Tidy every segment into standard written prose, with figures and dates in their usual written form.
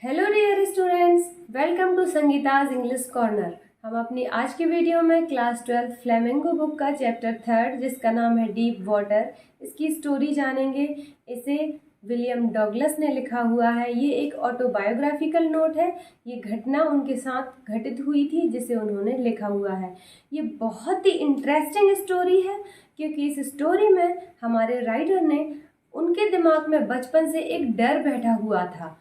Hello dear students, welcome to Sangeeta's English corner. हम अपनी आज की वीडियो में क्लास 12 फ्लेमिंगो बुक का चैप्टर 3 जिसका नाम है डीप वाटर, इसकी स्टोरी जानेंगे। इसे विलियम डॉगलस ने लिखा हुआ है। ये एक ऑटोबायोग्राफिकल नोट है। ये घटना उनके साथ घटित हुई थी जिसे उन्होंने लिखा हुआ है। ये बहुत ही इंटरेस्टिंग स्टोरी है क्योंकि इस स्टोरी में हमारे राइटर ने उनके दिमाग में बचपन से एक डर बैठा हुआ था।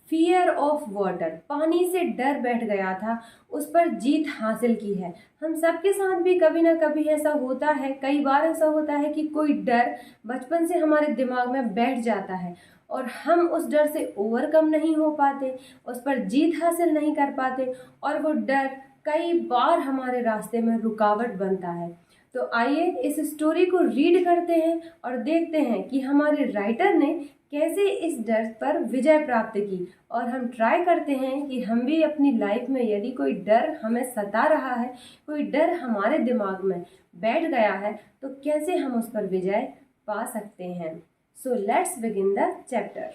फियर ऑफ वाटर, पानी से डर बैठ गया था, उस पर जीत हासिल की है। हम सबके साथ भी कभी ना कभी ऐसा होता है, कई बार ऐसा होता है कि कोई डर बचपन से हमारे दिमाग में बैठ जाता है और हम उस डर से ओवरकम नहीं हो पाते, उस पर जीत हासिल नहीं कर पाते और वो डर कई बार हमारे रास्ते में रुकावट बनता है। तो आइए इस स्टोरी को रीड करते हैं और देखते हैं कि हमारे राइटर ने कैसे इस डर पर विजय प्राप्त की, और हम ट्राई करते हैं कि हम भी अपनी लाइफ में यदि कोई डर हमें सता रहा है, कोई डर हमारे दिमाग में बैठ गया है, तो कैसे हम उस पर विजय पा सकते हैं। So let's begin the chapter.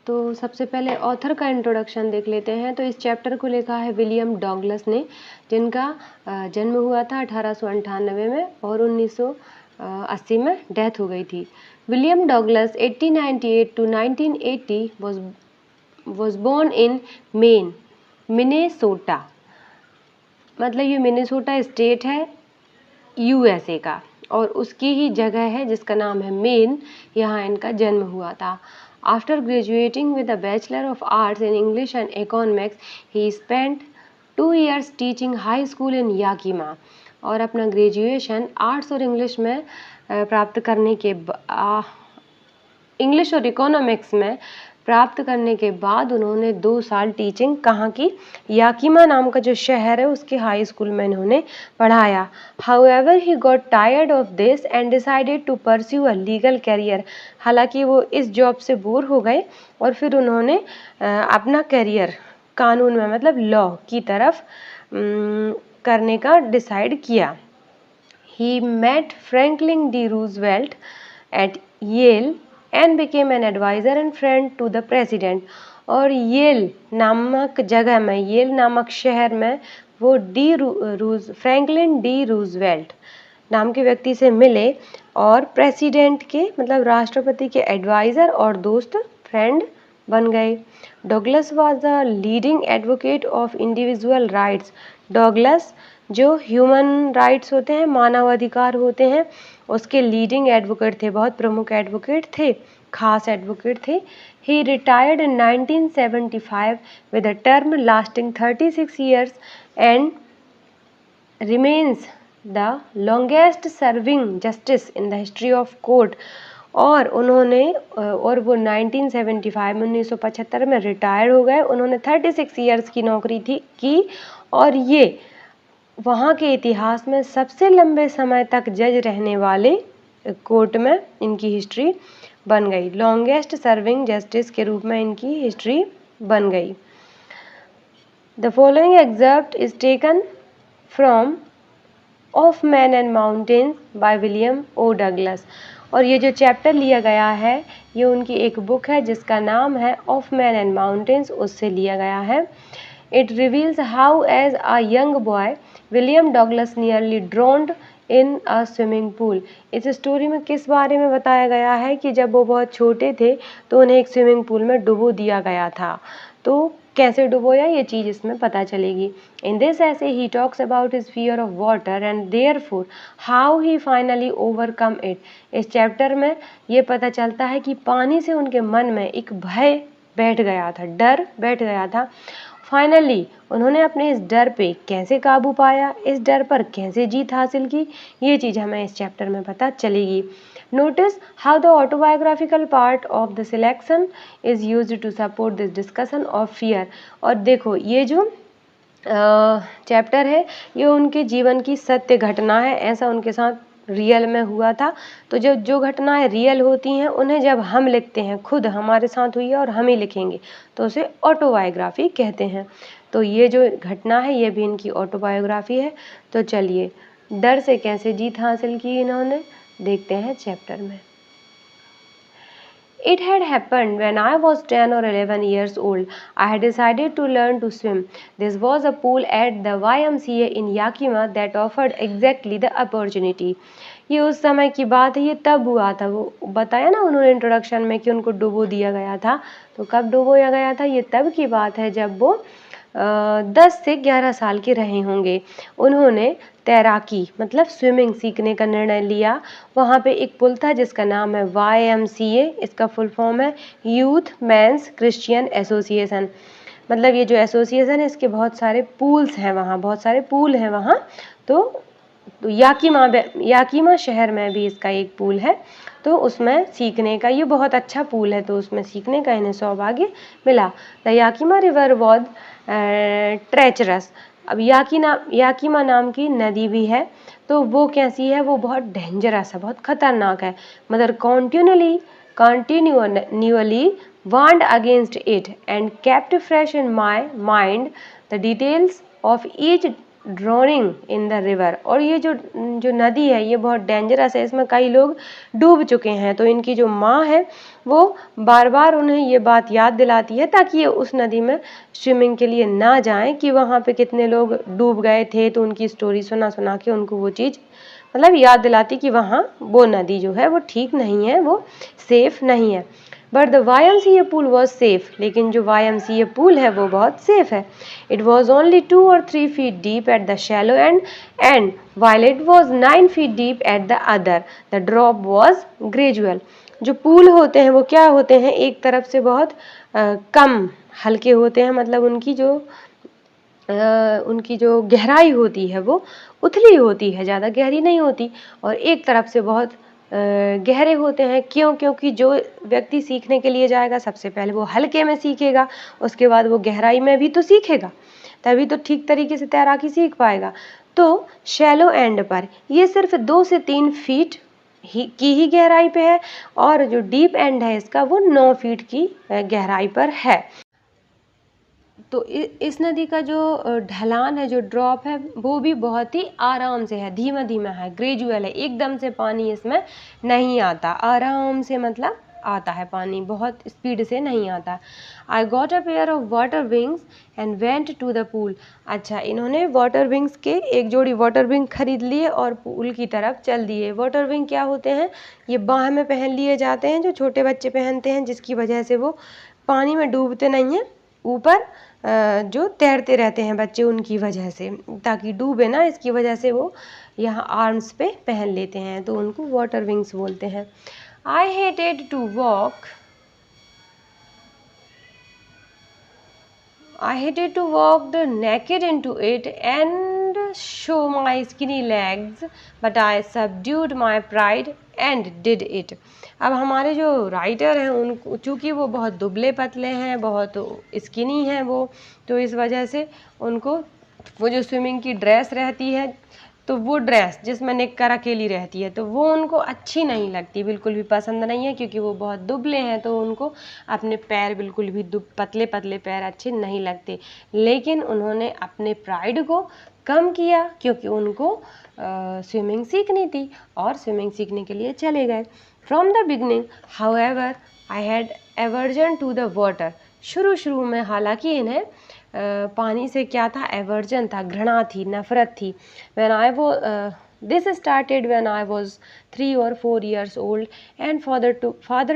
तो सबसे पहले ऑथर का इंट्रोडक्शन देख लेते हैं। तो इस चैप्टर को लिखा है विलियम डॉगलस ने, जिनका जन्म हुआ था 1898 में और 1980 में डेथ हो गई थी। William Douglas 1898 to 1980 was born in main, Minnesota. मतलब ये मिनेसोटा स्टेट है यूएसए का, और उसकी ही जगह है जिसका नाम है मेन। यहाँ इनका जन्म हुआ था। After graduating with a bachelor of arts in English and economics, he spent 2 years teaching high school in Yakima. और अपना ग्रेजुएशन आर्ट्स और इंग्लिश में प्राप्त करने के इंग्लिश और इकोनॉमिक्स में प्राप्त करने के बाद उन्होंने 2 साल टीचिंग कहाँ की, याकीमा नाम का जो शहर है उसके हाई स्कूल में इन्होंने पढ़ाया। However he got tired of this and decided to pursue a legal career. हालांकि वो इस जॉब से बोर हो गए और फिर उन्होंने अपना करियर कानून में मतलब लॉ की तरफ करने का डिसाइड किया। He met Franklin D. Roosevelt at Yale and became an advisor and friend to the president. और येल नामक जगह में, येल नामक शहर में वो फ्रैंकलिन डी रूजवेल्ट नाम के व्यक्ति से मिले और प्रेसिडेंट के मतलब राष्ट्रपति के एडवाइज़र और दोस्त, फ्रेंड बन गए। Douglas was the leading advocate of individual rights. Douglas जो ह्यूमन राइट्स होते हैं, मानव अधिकार होते हैं, उसके लीडिंग एडवोकेट थे, बहुत प्रमुख एडवोकेट थे, खास एडवोकेट थे। He retired in 1975 with a term lasting 36 years and remains the longest serving justice in the history of court. और उन्होंने और वो 1975 में रिटायर हो गए। उन्होंने 36 years की नौकरी की और ये वहाँ के इतिहास में सबसे लंबे समय तक जज रहने वाले कोर्ट में इनकी हिस्ट्री बन गई। लॉन्गेस्ट सर्विंग जस्टिस के रूप में इनकी हिस्ट्री बन गई। The following excerpt is taken from of men and mountains by William O Douglas. और ये जो चैप्टर लिया गया है ये उनकी एक बुक है जिसका नाम है ऑफ मैन एंड माउंटेन्स, उससे लिया गया है। It reveals how as a young boy William Douglas nearly drowned in a swimming pool. इस स्टोरी में किस बारे में बताया गया है कि जब वो बहुत छोटे थे तो उन्हें एक स्विमिंग पूल में डुबो दिया गया था। तो कैसे डुबोया ये चीज़ इसमें पता चलेगी। इन दिस ऐसे he talks about his fear of water and therefore how he finally overcome it. इस चैप्टर में ये पता चलता है कि पानी से उनके मन में एक भय बैठ गया था, डर बैठ गया था। फाइनली उन्होंने अपने इस डर पे कैसे काबू पाया, इस डर पर कैसे जीत हासिल की, ये चीज़ हमें इस चैप्टर में पता चलेगी। Notice how the autobiographical part of the selection is used to support this discussion of fear। और देखो ये जो चैप्टर है ये उनके जीवन की सत्य घटना है, ऐसा उनके साथ रियल में हुआ था। तो जो घटनाएं रियल होती हैं उन्हें जब हम लिखते हैं, खुद हमारे साथ हुई है और हम ही लिखेंगे, तो उसे ऑटोबायोग्राफी कहते हैं। तो ये जो घटना है ये भी इनकी ऑटोबायोग्राफी है। तो चलिए डर से कैसे जीत हासिल की इन्होंने देखते हैं चैप्टर में। It had happened when I was 10 or 11 years old. I had decided to learn to swim. This was a pool at the YMCA in Yakima that offered exactly the opportunity. ये उस समय की बात है, ये तब हुआ था। वो बताया ना उन्होंने इंट्रोडक्शन में कि उनको डुबो दिया गया था। तो कब डुबोया गया था? ये तब की बात है जब वो 10 से 11 साल के रहे होंगे। उन्होंने तैराकी मतलब स्विमिंग सीखने का निर्णय लिया। वहाँ पे एक पुल था जिसका नाम है YMCA, इसका फुल फॉर्म है यूथ मेंस क्रिश्चियन एसोसिएशन। मतलब ये जो एसोसिएशन है इसके बहुत सारे पूल्स हैं वहाँ, बहुत सारे पूल हैं वहाँ। तो याकीमा शहर में भी इसका एक पूल है, तो उसमें सीखने का ये बहुत अच्छा पूल है, तो उसमें सीखने का इन्हें सौभाग्य मिला। The Yakima river was treacherous. अब याकीमा नाम की नदी भी है, तो वो कैसी है? वो बहुत डेंजरस है, बहुत खतरनाक है। Mother continually warned against it and kept fresh in my mind the details of each droning in the river. और ये जो नदी है ये बहुत डेंजरस है, इसमें कई लोग डूब चुके हैं। तो इनकी जो माँ है वो बार बार उन्हें ये बात याद दिलाती है ताकि ये उस नदी में स्विमिंग के लिए ना जाएं कि वहाँ पे कितने लोग डूब गए थे। तो उनकी स्टोरी सुना के उनको वो चीज़ मतलब याद दिलाती कि वहाँ वो नदी जो है वो ठीक नहीं है, वो सेफ़ नहीं है। But the YMCA pool was safe, लेकिन जो YMCA pool है वो बहुत सेफ है। It was only 2 or 3 feet deep at the shallow end, and while it was 9 feet deep at the other, the drop was gradual. जो pool होते हैं वो क्या होते हैं? एक तरफ से बहुत कम हल्के होते हैं, मतलब उनकी जो गहराई होती है वो उथली होती है, ज़्यादा गहरी नहीं होती। और एक तरफ से बहुत गहरे होते हैं। क्यों? क्योंकि जो व्यक्ति सीखने के लिए जाएगा सबसे पहले वो हल्के में सीखेगा, उसके बाद वो गहराई में भी तो सीखेगा, तभी तो ठीक तरीके से तैराकी सीख पाएगा। तो शैलो एंड पर ये सिर्फ 2 से 3 फीट की ही गहराई पे है, और जो डीप एंड है इसका वो 9 फीट की गहराई पर है। तो इस नदी का जो ढलान है, जो ड्रॉप है, वो भी बहुत ही आराम से है, धीमा धीमा है, ग्रेजुअल है। एकदम से पानी इसमें नहीं आता, आराम से मतलब आता है पानी, बहुत स्पीड से नहीं आता। I got a pair of water wings and went to the pool. अच्छा, इन्होंने वाटर विंग्स के एक जोड़ी वाटर विंग खरीद लिए और पूल की तरफ चल दिए। वाटर विंग क्या होते हैं? ये बाह में पहन लिए जाते हैं, जो छोटे बच्चे पहनते हैं, जिसकी वजह से वो पानी में डूबते नहीं हैं, ऊपर जो तैरते रहते हैं बच्चे, उनकी वजह से, ताकि डूबे ना, इसकी वजह से वो यहाँ आर्म्स पे पहन लेते हैं, तो उनको वाटर विंग्स बोलते हैं। I hated to walk the naked into it and show my skinny legs, but I subdued my pride and did it. अब हमारे जो राइटर हैं उनको, चूँकि वो बहुत दुबले पतले हैं, बहुत स्किनी हैं वो, तो इस वजह से उनको वो जो स्विमिंग की ड्रेस रहती है, तो वो ड्रेस जिसमें निक्कर अकेली रहती है, तो वो उनको अच्छी नहीं लगती, बिल्कुल भी पसंद नहीं है, क्योंकि वो बहुत दुबले हैं, तो उनको अपने पैर बिल्कुल भी पतले पतले पैर अच्छे नहीं लगते। लेकिन उन्होंने अपने प्राइड को कम किया, क्योंकि उनको स्विमिंग सीखनी थी, और स्विमिंग सीखने के लिए चले गए। From the beginning however I had aversion to the water. शुरू में हालांकि इन्हें पानी से क्या था? एवर्जन था, घृणा थी, नफरत थी। This started when I was 3 or 4 years old and father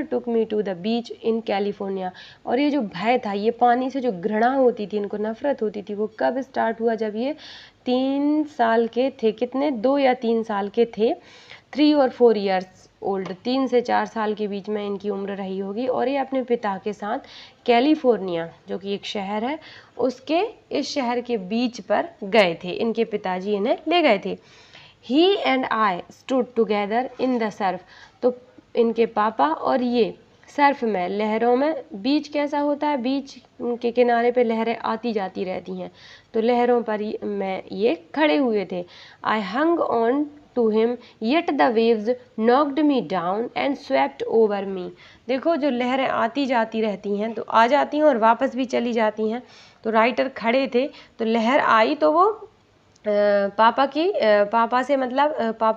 took me to the beach in California. और ये जो भय था, ये पानी से जो घृणा होती थी, इनको नफरत होती थी, वो कब स्टार्ट हुआ? जब ये 3 साल के थे। कितने? 2 या 3 साल के थे। 3 और 4 years ओल्ड, 3 से 4 साल के बीच में इनकी उम्र रही होगी। और ये अपने पिता के साथ कैलिफोर्निया, जो कि एक शहर है, इस शहर के बीच पर गए थे। इनके पिताजी इन्हें ले गए थे। He and I stood together in the surf. तो इनके पापा और ये सर्फ में, लहरों में, बीच कैसा होता है? बीच के किनारे पे लहरें आती जाती रहती हैं, तो लहरों पर ये खड़े हुए थे। I hung on to him, yet the waves knocked me down and swept over me. देखो, जो लहरें आती जाती रहती हैं, तो आ जाती हैं और वापस भी चली जाती हैं। तो राइटर खड़े थे, तो लहर आई तो वो पापा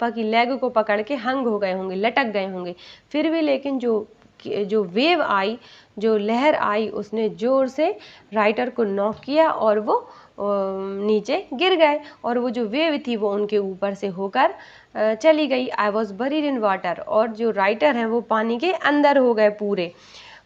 की लेग को पकड़ के हंग हो गए होंगे, लटक गए होंगे। फिर भी लेकिन जो जो वेव आई, जो लहर आई, उसने ज़ोर से राइटर को नॉक किया और वो नीचे गिर गए और वो जो वेव थी वो उनके ऊपर से होकर चली गई। I was buried in water, और जो राइटर हैं वो पानी के अंदर हो गए पूरे,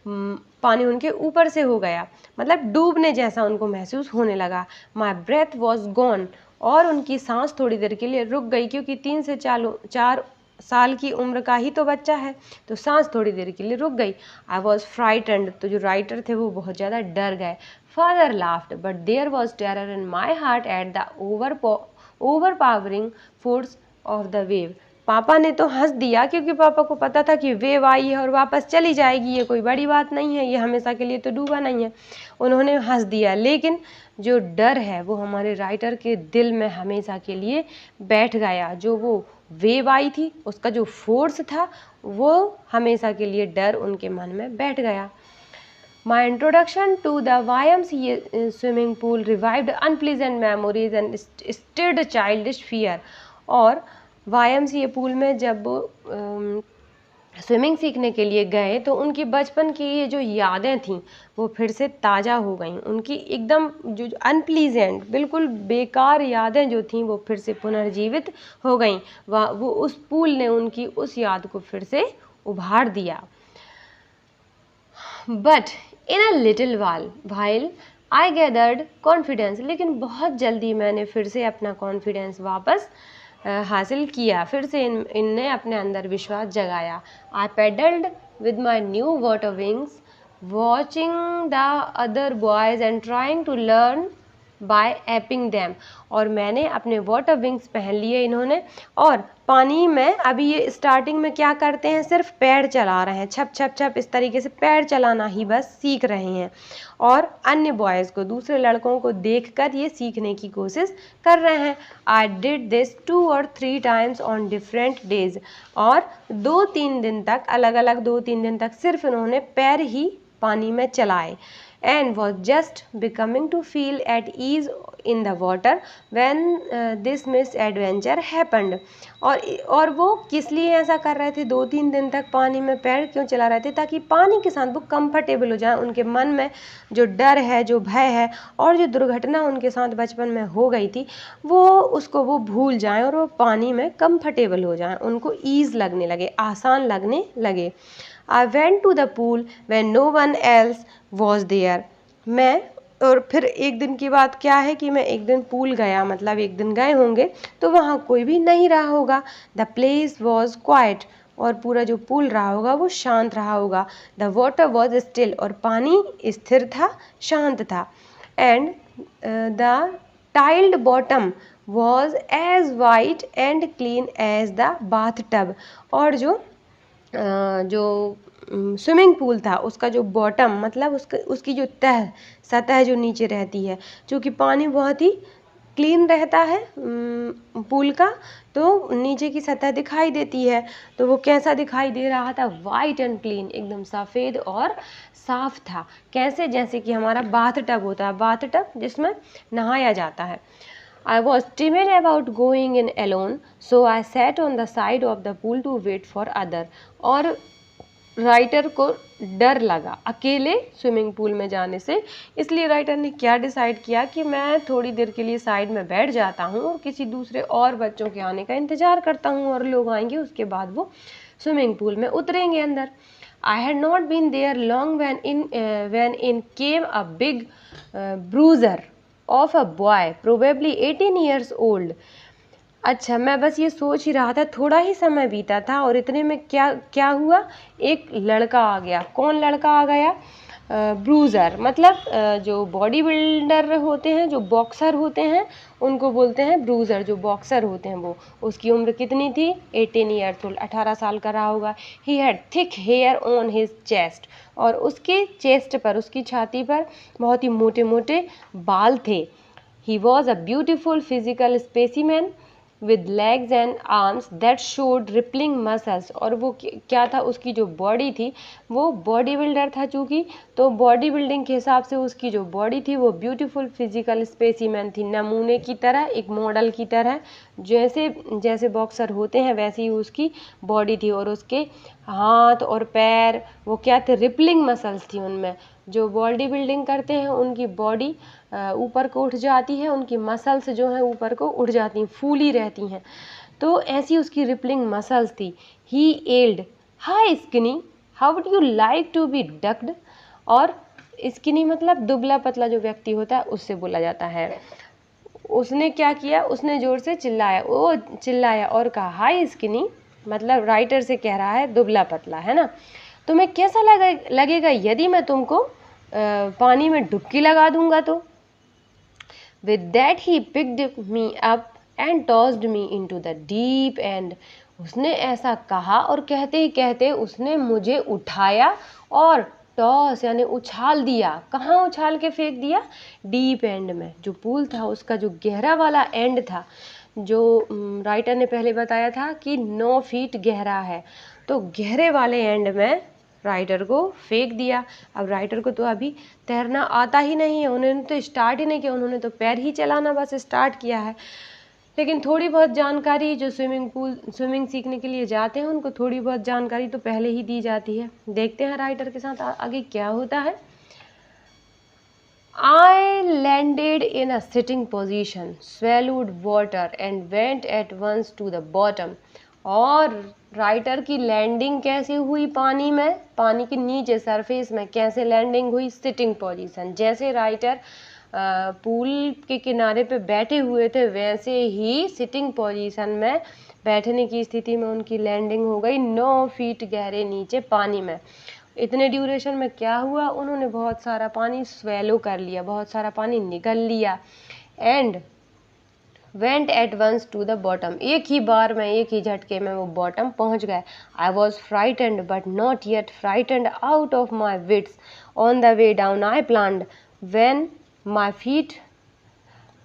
पानी उनके ऊपर से हो गया, मतलब डूबने जैसा उनको महसूस होने लगा। माई ब्रेथ वॉज गॉन, और उनकी सांस थोड़ी देर के लिए रुक गई, क्योंकि 3 से 4 साल की उम्र का ही तो बच्चा है, तो सांस थोड़ी देर के लिए रुक गई। आई वॉज फ्राइटेंड, तो जो राइटर थे वो बहुत ज़्यादा डर गए। Father laughed but there was terror in my heart at the overpowering force of the wave. पापा ने तो हंस दिया, क्योंकि पापा को पता था कि वेव आई है और वापस चली जाएगी, ये कोई बड़ी बात नहीं है, ये हमेशा के लिए तो डूबा नहीं है। उन्होंने हंस दिया, लेकिन जो डर है वो हमारे राइटर के दिल में हमेशा के लिए बैठ गया। जो वो वेव आई थी उसका जो फोर्स था वो हमेशा के लिए डर उनके मन में बैठ गया। My introduction to the YMCA swimming pool revived unpleasant memories and stirred childish fear। और YMCA पूल में जब स्विमिंग सीखने के लिए गए तो उनकी बचपन की ये जो यादें थीं वो फिर से ताज़ा हो गईं। उनकी एकदम जो अनप्लीजेंट, बिल्कुल बेकार यादें जो थीं वो फिर से पुनर्जीवित हो गईं। वो उस पूल ने उनकी उस याद को फिर से उभार दिया। But in a little while I gathered confidence, लेकिन बहुत जल्दी मैंने फिर से अपना कॉन्फिडेंस वापस हासिल किया, फिर से इनने अपने अंदर विश्वास जगाया। I paddled with my new water wings watching the other boys and trying to learn by aping them. और मैंने अपने वाटर विंग्स पहन लिए इन्होंने, और पानी में अभी ये स्टार्टिंग में क्या करते हैं, सिर्फ पैर चला रहे हैं, छप छप छप इस तरीके से पैर चलाना ही बस सीख रहे हैं, और अन्य बॉयज़ को, दूसरे लड़कों को देखकर ये सीखने की कोशिश कर रहे हैं। I did this 2 or 3 times on different days, और 2-3 दिन तक, अलग अलग 2-3 दिन तक सिर्फ इन्होंने पैर ही पानी में चलाए। and was just becoming to feel at ease in the water when this misadventure happened। और वो किस लिए ऐसा कर रहे थे, 2-3 दिन तक पानी में पैर क्यों चला रहे थे, ताकि पानी के साथ वो कंफर्टेबल हो जाए। उनके मन में जो डर है, जो भय है, और जो दुर्घटना उनके साथ बचपन में हो गई थी उसको वो भूल जाएं और वो पानी में कंफर्टेबल हो जाएं, उनको ईज़ लगने लगे, आसान लगने लगे। I went to the pool when no one else was there। और फिर एक दिन की बात क्या है कि मैं एक दिन पूल गया, मतलब एक दिन गए होंगे तो वहाँ कोई भी नहीं रहा होगा। The place was quiet, और पूरा जो पूल रहा होगा वो शांत रहा होगा। The water was still, और पानी स्थिर था, शांत था। And the tiled bottom was as white and clean as the bathtub। और जो स्विमिंग पूल था उसका जो बॉटम, मतलब उसकी जो सतह जो नीचे रहती है, चूँकि पानी बहुत ही क्लीन रहता है पूल का, तो नीचे की सतह दिखाई देती है। तो वो कैसा दिखाई दे रहा था, वाइट एंड क्लीन, एकदम सफ़ेद और साफ था। कैसे, जैसे कि हमारा बाथ टब होता है, बाथ टब जिसमें नहाया जाता है। I was timid about going in alone, so I sat on the side of the pool to wait for other। और राइटर को डर लगा अकेले स्विमिंग पूल में जाने से, इसलिए राइटर ने क्या डिसाइड किया कि मैं थोड़ी देर के लिए साइड में बैठ जाता हूँ और किसी दूसरे और बच्चों के आने का इंतज़ार करता हूँ, और लोग आएंगे उसके बाद वो स्विमिंग पूल में उतरेंगे अंदर। I had not been there long when in came a big bruiser of a boy probably 18 years old। अच्छा, मैं बस ये सोच ही रहा था, थोड़ा ही समय बीता था और इतने में क्या हुआ, एक लड़का आ गया। कौन लड़का आ गया, ब्रूज़र, मतलब जो बॉडी बिल्डर होते हैं, जो बॉक्सर होते हैं, उनको बोलते हैं ब्रूज़र। जो बॉक्सर होते हैं वो, उसकी उम्र कितनी थी, 18 ईयर्स ओल्ड, 18 साल का रहा होगा। He had thick hair on his chest, और उसके चेस्ट पर, उसकी छाती पर बहुत ही मोटे मोटे बाल थे। He was a beautiful physical specimen with legs and arms that showed rippling muscles। और वो क्या था, उसकी जो बॉडी थी वो बॉडी बिल्डर था चूँकि, तो बॉडी बिल्डिंग के हिसाब से उसकी जो बॉडी थी वो ब्यूटीफुल फिजिकल स्पेसिमेन थी, नमूने की तरह, एक मॉडल की तरह, जैसे बॉक्सर होते हैं वैसे ही उसकी बॉडी थी। और उसके हाथ और पैर वो क्या थे, रिपलिंग मसल्स थी उनमें। जो बॉडी बिल्डिंग करते हैं उनकी बॉडी ऊपर को उठ जाती है, उनकी मसल्स जो हैं ऊपर को उठ जाती हैं, फूली रहती हैं। तो ऐसी उसकी रिपलिंग मसल्स थी। He yelled hey skinny how would you like to be ducked. और स्किनी मतलब दुबला पतला जो व्यक्ति होता है उससे बोला जाता है। उसने क्या किया, उसने जोर से चिल्लाया और कहा हाई स्किनी, मतलब राइटर से कह रहा है दुबला पतला, है ना। तुम्हें कैसा लगेगा यदि मैं तुमको पानी में डुबकी लगा दूंगा तो। With that he picked me up and tossed me into the deep and. उसने ऐसा कहा और कहते ही कहते उसने मुझे उठाया और टॉस यानी उछाल दिया। कहाँ उछाल के फेंक दिया, डीप एंड में। जो पूल था उसका जो गहरा वाला एंड था, जो राइटर ने पहले बताया था कि 9 फीट गहरा है, तो गहरे वाले एंड में राइटर को फेंक दिया। अब राइटर को तो अभी तैरना आता ही नहीं है, उन्होंने तो स्टार्ट ही नहीं किया, उन्होंने तो पैर ही चलाना बस स्टार्ट किया है। लेकिन थोड़ी बहुत जानकारी जो स्विमिंग सीखने के लिए जाते हैं उनको थोड़ी बहुत जानकारी तो पहले ही दी जाती है। देखते हैं राइटर के साथ आगे क्या होता है। I landed in a sitting position, swallowed water and went at once to the bottom. और राइटर की लैंडिंग कैसे हुई पानी में, पानी के नीचे सरफेस में कैसे लैंडिंग हुई, सिटिंग पोजीशन। जैसे राइटर पूल के किनारे पे बैठे हुए थे वैसे ही सिटिंग पोजीशन में बैठने की स्थिति में उनकी लैंडिंग हो गई 9 फीट गहरे नीचे पानी में। इतने ड्यूरेशन में क्या हुआ, उन्होंने बहुत सारा पानी स्वेलो कर लिया, बहुत सारा पानी निगल लिया। And went at once to the bottom, एक ही बार में एक ही झटके में वो बॉटम पहुंच गए। I was frightened but not yet frightened out of my wits. On the way down I planned when my feet.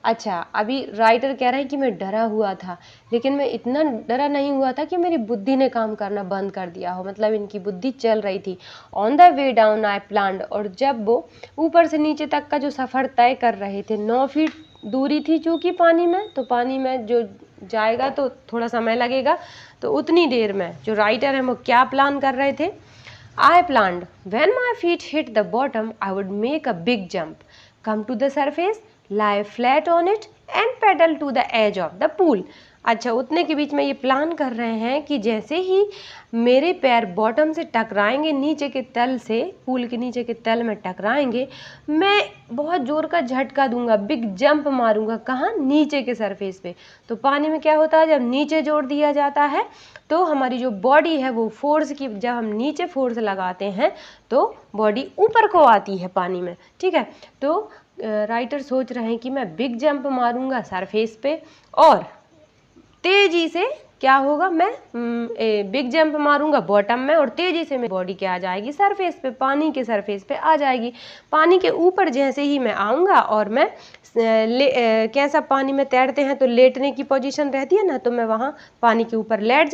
अच्छा, अभी राइटर कह रहे हैं कि मैं डरा हुआ था, लेकिन मैं इतना डरा नहीं हुआ था कि मेरी बुद्धि ने काम करना बंद कर दिया हो, मतलब इनकी बुद्धि चल रही थी। On the way down I planned, और जब वो ऊपर से नीचे तक का जो सफ़र तय कर रहे थे, 9 फीट दूरी थी चूँकि पानी में, तो पानी में जो जाएगा तो थोड़ा समय लगेगा, तो उतनी देर में जो राइटर हैं वो क्या प्लान कर रहे थे। I planned when my feet hit the bottom I would make a big jump, come to the surface, lie flat on it and pedal to the edge of the pool। अच्छा, उतने के बीच में ये plan कर रहे हैं कि जैसे ही मेरे पैर बॉटम से टकराएंगे, नीचे के तल से, पूल के नीचे के तल में टकराएंगे, मैं बहुत ज़ोर का झटका दूंगा, बिग जंप मारूंगा। कहाँ, नीचे के सरफेस पे। तो पानी में क्या होता है, जब नीचे जोर दिया जाता है तो हमारी जो बॉडी है वो फोर्स की, जब हम नीचे फोर्स लगाते हैं तो बॉडी ऊपर को आती है पानी में, ठीक है। तो राइटर सोच रहे हैं कि मैं बिग जंप मारूंगा सरफेस पे और तेजी से क्या होगा, मैं बिग जंप मारूंगा बॉटम में और तेजी से मेरी बॉडी क्या आ जाएगी, सरफेस पे, पानी के सरफेस पे आ जाएगी। पानी के ऊपर जैसे ही मैं आऊँगा और मैं कैसा, पानी में तैरते हैं तो लेटने की पोजीशन रहती है ना, तो मैं वहाँ पानी के ऊपर लेट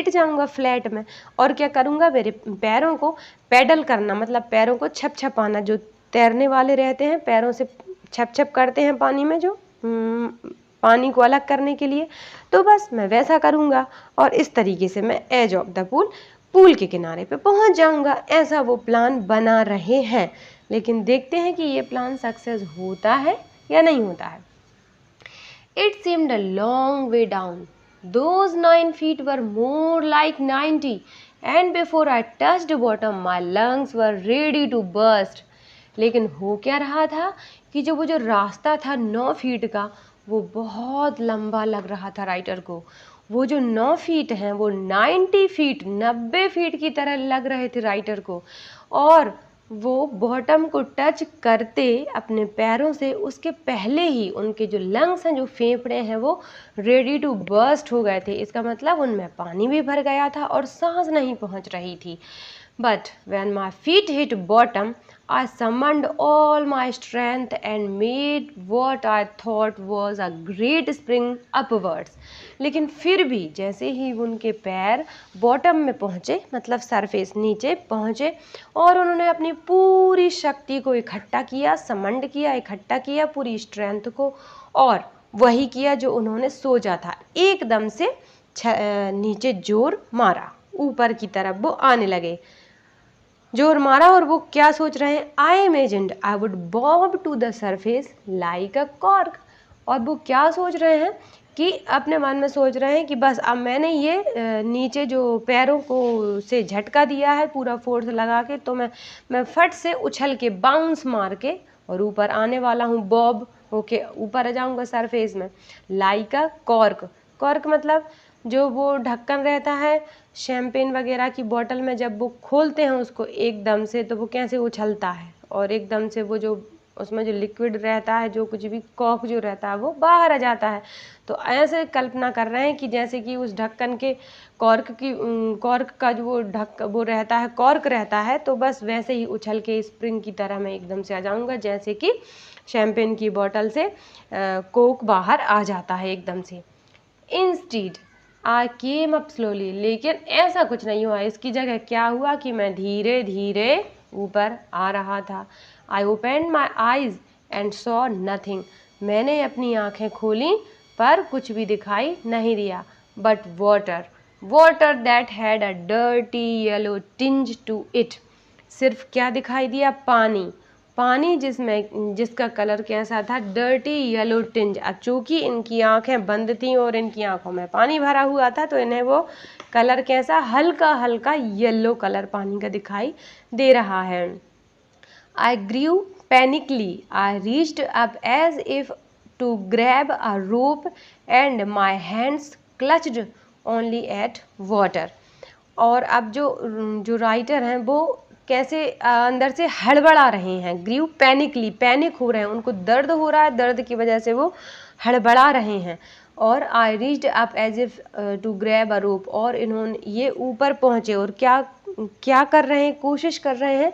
जाऊँगा फ्लैट में। और क्या करूँगा, मेरे पैरों को पैडल करना, मतलब पैरों को छप छपाना, जो तैरने वाले रहते हैं पैरों से छप छप करते हैं पानी में, जो पानी को अलग करने के लिए, तो बस मैं वैसा करूँगा और इस तरीके से मैं एज ऑफ द पूल के किनारे पे पहुँच जाऊँगा। ऐसा वो प्लान बना रहे हैं, लेकिन देखते हैं कि ये प्लान सक्सेस होता है या नहीं होता है। It seemed a long way down. Those 9 feet were more like 90, and before I touched bottom, my lungs were ready to burst. लेकिन हो क्या रहा था कि वो जो रास्ता था 9 फीट का, वो बहुत लंबा लग रहा था राइटर को। वो जो 9 फीट हैं वो 90 फीट, 90 फीट की तरह लग रहे थे राइटर को। और वो बॉटम को टच करते अपने पैरों से, उसके पहले ही उनके जो लंग्स हैं, जो फेफड़े हैं, वो रेडी टू बर्स्ट हो गए थे। इसका मतलब उनमें पानी भी भर गया था और सांस नहीं पहुंच रही थी। But when my feet hit bottom, I summoned all my strength and made what I thought was a great spring upwards. लेकिन फिर भी जैसे ही उनके पैर बॉटम में पहुँचे, मतलब सरफेस नीचे पहुँचे, और उन्होंने अपनी पूरी शक्ति को इकट्ठा किया, समंड किया, इकट्ठा किया पूरी स्ट्रेंथ को, और वही किया जो उन्होंने सोचा था, एकदम से नीचे जोर मारा, ऊपर की तरफ वो आने लगे। जोर मारा और वो क्या सोच रहे हैं, I imagined I would bob to the surface like a cork. और वो क्या सोच रहे हैं कि अपने मन में सोच रहे हैं कि बस अब मैंने ये नीचे जो पैरों को से झटका दिया है पूरा फोर्स लगा के, तो मैं फट से उछल के बाउंस मार के और ऊपर आने वाला हूँ, बॉब होके ऊपर आ जाऊंगा सरफेस में। लाइक अ कॉर्क, कॉर्क मतलब जो वो ढक्कन रहता है शैम्पेन वगैरह की बोतल में, जब वो खोलते हैं उसको एकदम से तो वो कैसे उछलता है और एकदम से वो जो उसमें जो लिक्विड रहता है, जो कुछ भी कॉर्क जो रहता है वो बाहर आ जाता है। तो ऐसे कल्पना कर रहे हैं कि जैसे कि उस ढक्कन के कॉर्क का जो वो रहता है, कॉर्क रहता है, तो बस वैसे ही उछल के स्प्रिंग की तरह मैं एकदम से आ जाऊंगा, जैसे कि शैम्पेन की बोतल से कोक बाहर आ जाता है एकदम से। इंस्टीड आई केम अप स्लोली, लेकिन ऐसा कुछ नहीं हुआ। इसकी जगह क्या हुआ कि मैं धीरे धीरे ऊपर आ रहा था। I open my eyes and saw nothing, मैंने अपनी आंखें खोली पर कुछ भी दिखाई नहीं दिया। But water, water that had a dirty yellow tinge to it, सिर्फ क्या दिखाई दिया, पानी, पानी जिसका कलर कैसा था, डर्टी येलो टिंज। अब चूंकि इनकी आंखें बंद थीं और इनकी आंखों में पानी भरा हुआ था, तो इन्हें वो कलर कैसा, हल्का हल्का येलो कलर पानी का दिखाई दे रहा है। I grew panicky, I reached up as if to grab a rope and my hands clutched only at water. और अब जो राइटर हैं वो कैसे अंदर से हड़बड़ा रहे हैं, ग्रीव पैनिकली, पैनिक हो रहे हैं, उनको दर्द हो रहा है, दर्द की वजह से वो हड़बड़ा रहे हैं। और I reached up as if to grab a rope, और इन्होंने ये ऊपर पहुँचे और क्या कर रहे हैं, कोशिश कर रहे हैं,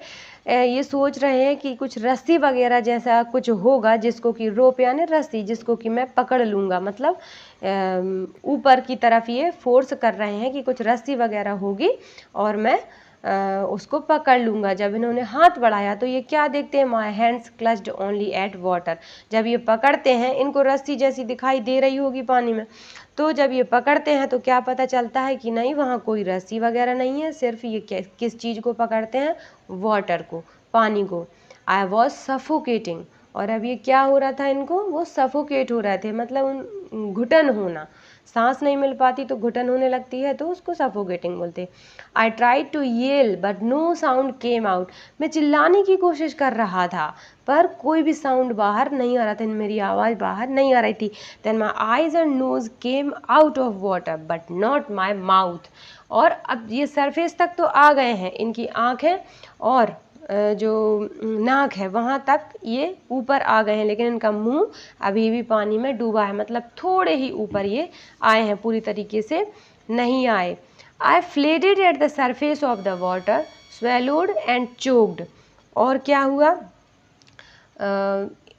ये सोच रहे हैं कि कुछ रस्सी वगैरह जैसा कुछ होगा जिसको कि रोप यानी रस्सी, जिसको कि मैं पकड़ लूँगा, मतलब ऊपर की तरफ ये फोर्स कर रहे हैं कि कुछ रस्सी वगैरह होगी और मैं उसको पकड़ लूँगा। जब इन्होंने हाथ बढ़ाया तो ये क्या देखते हैं, my hands clutched only at water. जब ये पकड़ते हैं, इनको रस्सी जैसी दिखाई दे रही होगी पानी में, तो जब ये पकड़ते हैं तो क्या पता चलता है कि नहीं, वहाँ कोई रस्सी वगैरह नहीं है, सिर्फ ये किस चीज़ को पकड़ते हैं, वाटर को, पानी को। आई वॉज सफोकेटिंग, और अब ये क्या हो रहा था इनको, वो सफोकेट हो रहे थे, मतलब घुटन होना, सांस नहीं मिल पाती तो घुटन होने लगती है, तो उसको सफोकेटिंग बोलते। I tried to yell but no sound came out, मैं चिल्लाने की कोशिश कर रहा था पर कोई भी साउंड बाहर नहीं आ रहा था, मेरी आवाज़ बाहर नहीं आ रही थी। Then my eyes and nose came out of water but not my mouth, और अब ये सरफेस तक तो आ गए हैं, इनकी आँखें और जो नाक है वहाँ तक ये ऊपर आ गए हैं, लेकिन इनका मुंह अभी भी पानी में डूबा है, मतलब थोड़े ही ऊपर ये आए हैं, पूरी तरीके से नहीं आए। I flailed at the surface of the water, swallowed and choked, और क्या हुआ,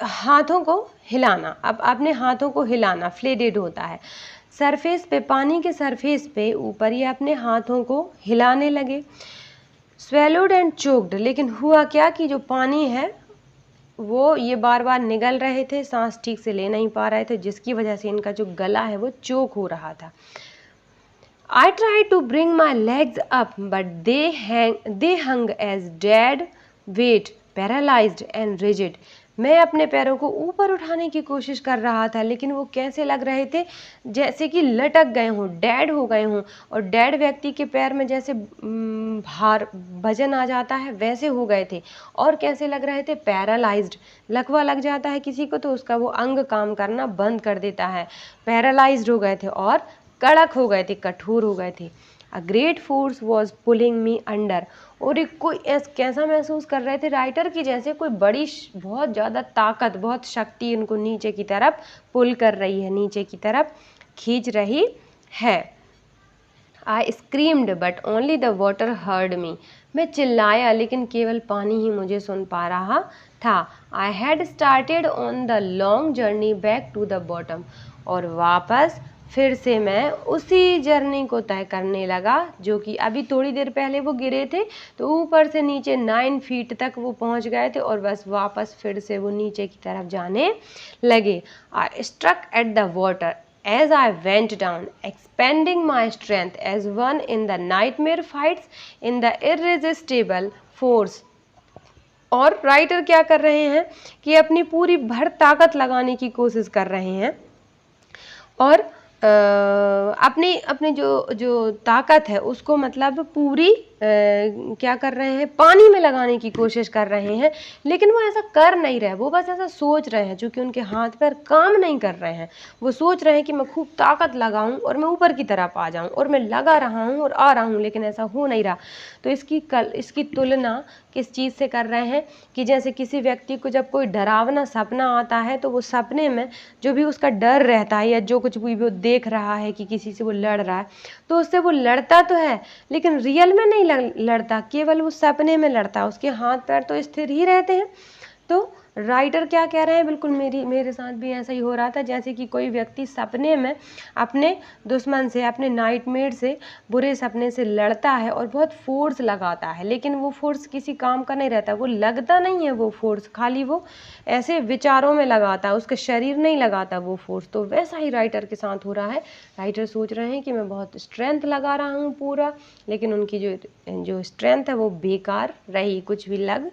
हाथों को हिलाना, अब आपने हाथों को हिलाना, फ्लेटेड होता है, सरफेस पे, पानी के सरफेस पे ऊपर ये अपने हाथों को हिलाने लगे। स्वेलोड एंड चोक्ड, लेकिन हुआ क्या कि जो पानी है वो ये बार बार निगल रहे थे, सांस ठीक से ले नहीं पा रहे थे, जिसकी वजह से इनका जो गला है वो चोक हो रहा था। I try to bring my legs up but they hung as dead weight, paralysed and rigid, मैं अपने पैरों को ऊपर उठाने की कोशिश कर रहा था, लेकिन वो कैसे लग रहे थे, जैसे कि लटक गए हों, डेड हो गए हों, और डेड व्यक्ति के पैर में जैसे भार वजन आ जाता है वैसे हो गए थे। और कैसे लग रहे थे, पैरालाइज्ड, लकवा लग जाता है किसी को तो उसका वो अंग काम करना बंद कर देता है, पैरालाइज्ड हो गए थे और कड़क हो गए थे, कठोर हो गए थे। A great force was pulling me under, और एक कोई कैसा महसूस कर रहे थे राइटर की, जैसे कोई बड़ी बहुत ज़्यादा ताकत, बहुत शक्ति इनको नीचे की तरफ पुल कर रही है, नीचे की तरफ खींच रही है। I screamed but only the water heard me, मैं चिल्लाया लेकिन केवल पानी ही मुझे सुन पा रहा था। I had started on the long journey back to the bottom, और वापस फिर से मैं उसी जर्नी को तय करने लगा जो कि अभी थोड़ी देर पहले वो गिरे थे, तो ऊपर से नीचे 9 फीट तक वो पहुंच गए थे और बस वापस फिर से वो नीचे की तरफ जाने लगे। I struck at the water, As I went down, expending my strength as one in the nightmare fights in the irresistible force. और राइटर क्या कर रहे हैं कि अपनी पूरी भर ताकत लगाने की कोशिश कर रहे हैं और अपनी अपनी जो ताकत है उसको मतलब पूरी क्या कर रहे हैं, पानी में लगाने की कोशिश कर रहे हैं, लेकिन वो ऐसा कर नहीं रहे, वो बस ऐसा सोच रहे हैं, क्योंकि उनके हाथ पैर काम नहीं कर रहे हैं। वो सोच रहे हैं कि मैं खूब ताकत लगाऊं और मैं ऊपर की तरफ आ जाऊं, और मैं लगा रहा हूं और आ रहा हूं, लेकिन ऐसा हो नहीं रहा। तो इसकी तुलना किस चीज़ से कर रहे हैं कि जैसे किसी व्यक्ति को जब कोई डरावना सपना आता है तो वो सपने में जो भी उसका डर रहता है या जो कुछ भी वो देख रहा है कि किसी से वो लड़ रहा है, तो उससे वो लड़ता तो है लेकिन रियल में नहीं लड़ता, केवल वो सपने में लड़ता है, उसके हाथ पैर तो स्थिर ही रहते हैं। तो राइटर क्या कह रहे हैं, बिल्कुल मेरे साथ भी ऐसा ही हो रहा था, जैसे कि कोई व्यक्ति सपने में अपने दुश्मन से, अपने नाइटमेयर से, बुरे सपने से लड़ता है और बहुत फोर्स लगाता है, लेकिन वो फोर्स किसी काम का नहीं रहता, वो लगता नहीं है वो फोर्स, खाली वो ऐसे विचारों में लगाता है, उसका शरीर नहीं लगाता वो फोर्स। तो वैसा ही राइटर के साथ हो रहा है। राइटर सोच रहे हैं कि मैं बहुत स्ट्रेंथ लगा रहा हूँ पूरा, लेकिन उनकी जो स्ट्रेंथ है वो बेकार रही, कुछ भी लग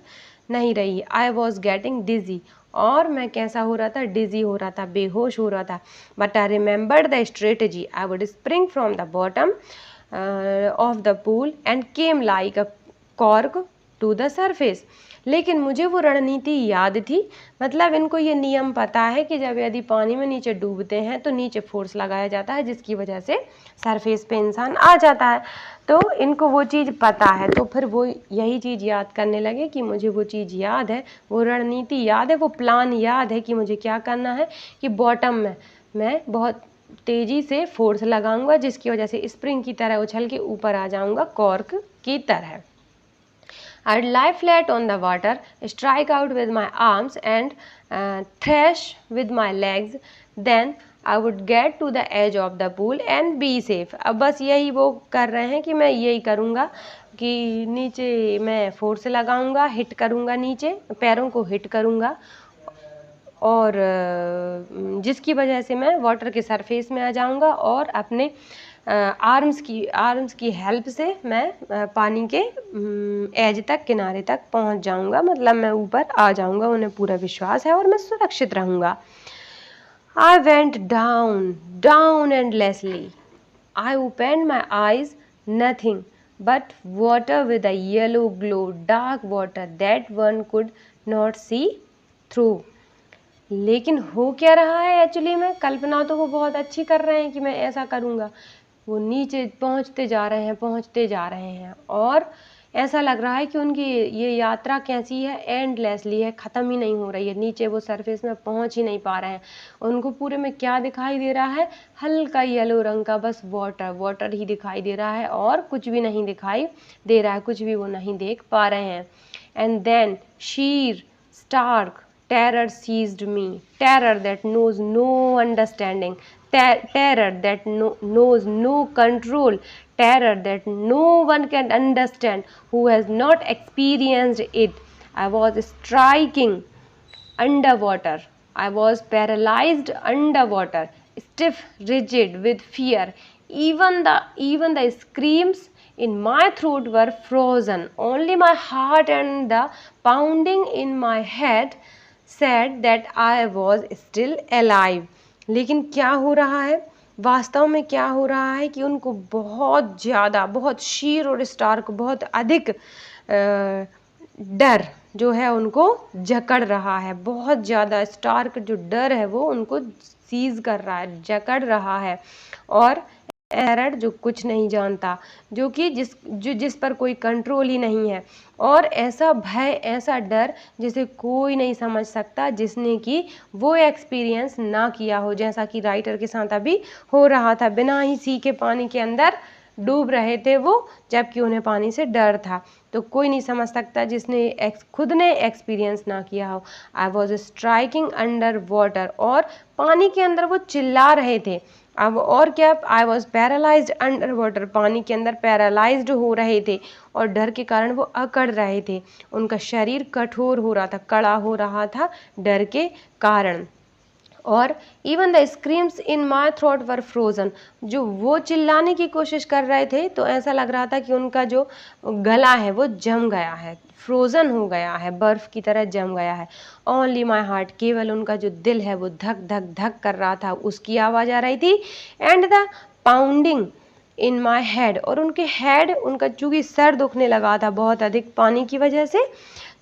नहीं रही। आई वॉज गेटिंग डिजी, और मैं कैसा हो रहा था, डिजी हो रहा था, बेहोश हो रहा था। But I remembered the strategy, I would spring from the bottom of the pool and came like a cork to the surface. लेकिन मुझे वो रणनीति याद थी, मतलब इनको ये नियम पता है कि जब यदि पानी में नीचे डूबते हैं तो नीचे फोर्स लगाया जाता है, जिसकी वजह से सरफेस पे इंसान आ जाता है। तो इनको वो चीज़ पता है, तो फिर वो यही चीज़ याद करने लगे कि मुझे वो चीज़ याद है, वो रणनीति याद है, वो प्लान याद है कि मुझे क्या करना है, कि बॉटम में मैं बहुत तेज़ी से फोर्स लगाऊंगा, जिसकी वजह से स्प्रिंग की तरह उछल के ऊपर आ जाऊंगा, कॉर्क की तरह। I'd lie flat on the water, strike out with my arms and thrash with my legs. Then I would get to the edge of the pool and be safe. अब बस यही वो कर रहे हैं कि मैं यही करूँगा कि नीचे मैं फोर्स लगाऊंगा, हिट करूँगा, नीचे पैरों को हिट करूँगा, और जिसकी वजह से मैं वाटर के सरफेस में आ जाऊँगा और अपने आर्म्स की हेल्प से मैं पानी के एज तक, किनारे तक पहुंच जाऊंगा, मतलब मैं ऊपर आ जाऊंगा, उन्हें पूरा विश्वास है और मैं सुरक्षित रहूंगा। I went down endlessly. I opened my eyes, nothing but water with a yellow glow, dark water that one could not see through. लेकिन हो क्या रहा है एक्चुअली में, कल्पना तो वो बहुत अच्छी कर रहे हैं कि मैं ऐसा करूँगा, वो नीचे पहुँचते जा रहे हैं और ऐसा लग रहा है कि उनकी ये यात्रा कैसी है, एंडलेसली है, ख़त्म ही नहीं हो रही है, नीचे वो सरफेस में पहुँच ही नहीं पा रहे हैं। उनको पूरे में क्या दिखाई दे रहा है, हल्का येलो रंग का बस वाटर ही दिखाई दे रहा है और कुछ भी नहीं दिखाई दे रहा है, कुछ भी वो नहीं देख पा रहे हैं। And then sheer stark terror seized me, terror that knows no understanding, terror that knows no control, terror that no one can understand who has not experienced it. I was striking underwater. I was paralyzed underwater, stiff, rigid with fear. Even the screams in my throat were frozen. Only my heart and the pounding in my head said that I was still alive. लेकिन क्या हो रहा है, वास्तव में क्या हो रहा है कि उनको बहुत ज़्यादा, बहुत शीर और स्टार्क, बहुत अधिक डर जो है उनको जकड़ रहा है, बहुत ज़्यादा स्टार्क जो डर है वो उनको सीज कर रहा है, जकड़ रहा है। और एरर जो कुछ नहीं जानता, जो कि जिस पर कोई कंट्रोल ही नहीं है, और ऐसा भय, ऐसा डर जिसे कोई नहीं समझ सकता जिसने कि वो एक्सपीरियंस ना किया हो, जैसा कि राइटर के साथ अभी हो रहा था। बिना ही सीखे पानी के अंदर डूब रहे थे वो, जबकि उन्हें पानी से डर था। तो कोई नहीं समझ सकता जिसने खुद ने एक्सपीरियंस ना किया हो। I was striking under water, और पानी के अंदर वो चिल्ला रहे थे। अब और क्या, I was paralysed under water, पानी के अंदर पैरालाइज्ड हो रहे थे और डर के कारण वो अकड़ रहे थे, उनका शरीर कठोर हो रहा था, कड़ा हो रहा था डर के कारण। और even the screams in my throat were frozen, जो वो चिल्लाने की कोशिश कर रहे थे तो ऐसा लग रहा था कि उनका जो गला है वो जम गया है, फ्रोजन हो गया है, बर्फ की तरह जम गया है। ओनली माई हार्ट, केवल उनका जो दिल है वो धक धक धक कर रहा था, उसकी आवाज़ आ रही थी। And the pounding in my head, और उनके हेड, उनका चूँकि सर दुखने लगा था बहुत अधिक पानी की वजह से,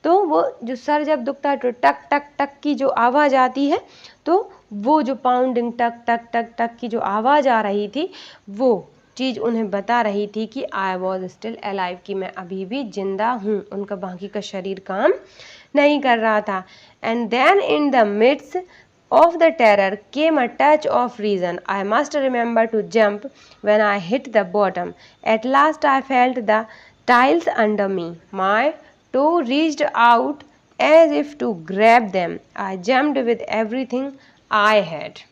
तो वो जो सर जब दुखता है तो टक टक टक की जो आवाज़ आती है, तो वो जो पाउंडिंग टक टक टक टक की जो आवाज़ आ रही थी वो चीज़ उन्हें बता रही थी कि आई वॉज स्टिल अलाइव, कि मैं अभी भी जिंदा हूँ, उनका बाकी का शरीर काम नहीं कर रहा था। And then in the midst of the terror came a touch of reason. I must remember to jump when I hit the bottom. At last I felt the tiles under me. My toe reached out as if to grab them. I jumped with everything I had.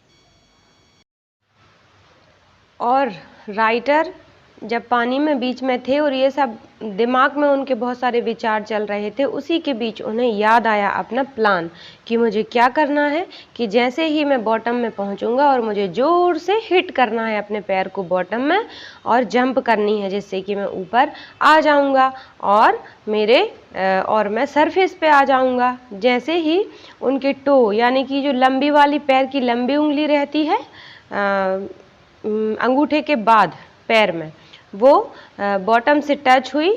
और writer जब पानी में बीच में थे और ये सब दिमाग में उनके बहुत सारे विचार चल रहे थे, उसी के बीच उन्हें याद आया अपना प्लान कि मुझे क्या करना है, कि जैसे ही मैं बॉटम में पहुंचूंगा और मुझे ज़ोर से हिट करना है अपने पैर को बॉटम में और जंप करनी है जिससे कि मैं ऊपर आ जाऊंगा और मैं सरफेस पे आ जाऊंगा। जैसे ही उनके टो, यानी कि जो लंबी वाली पैर की लंबी उंगली रहती है अंगूठे के बाद पैर में, वो बॉटम से टच हुई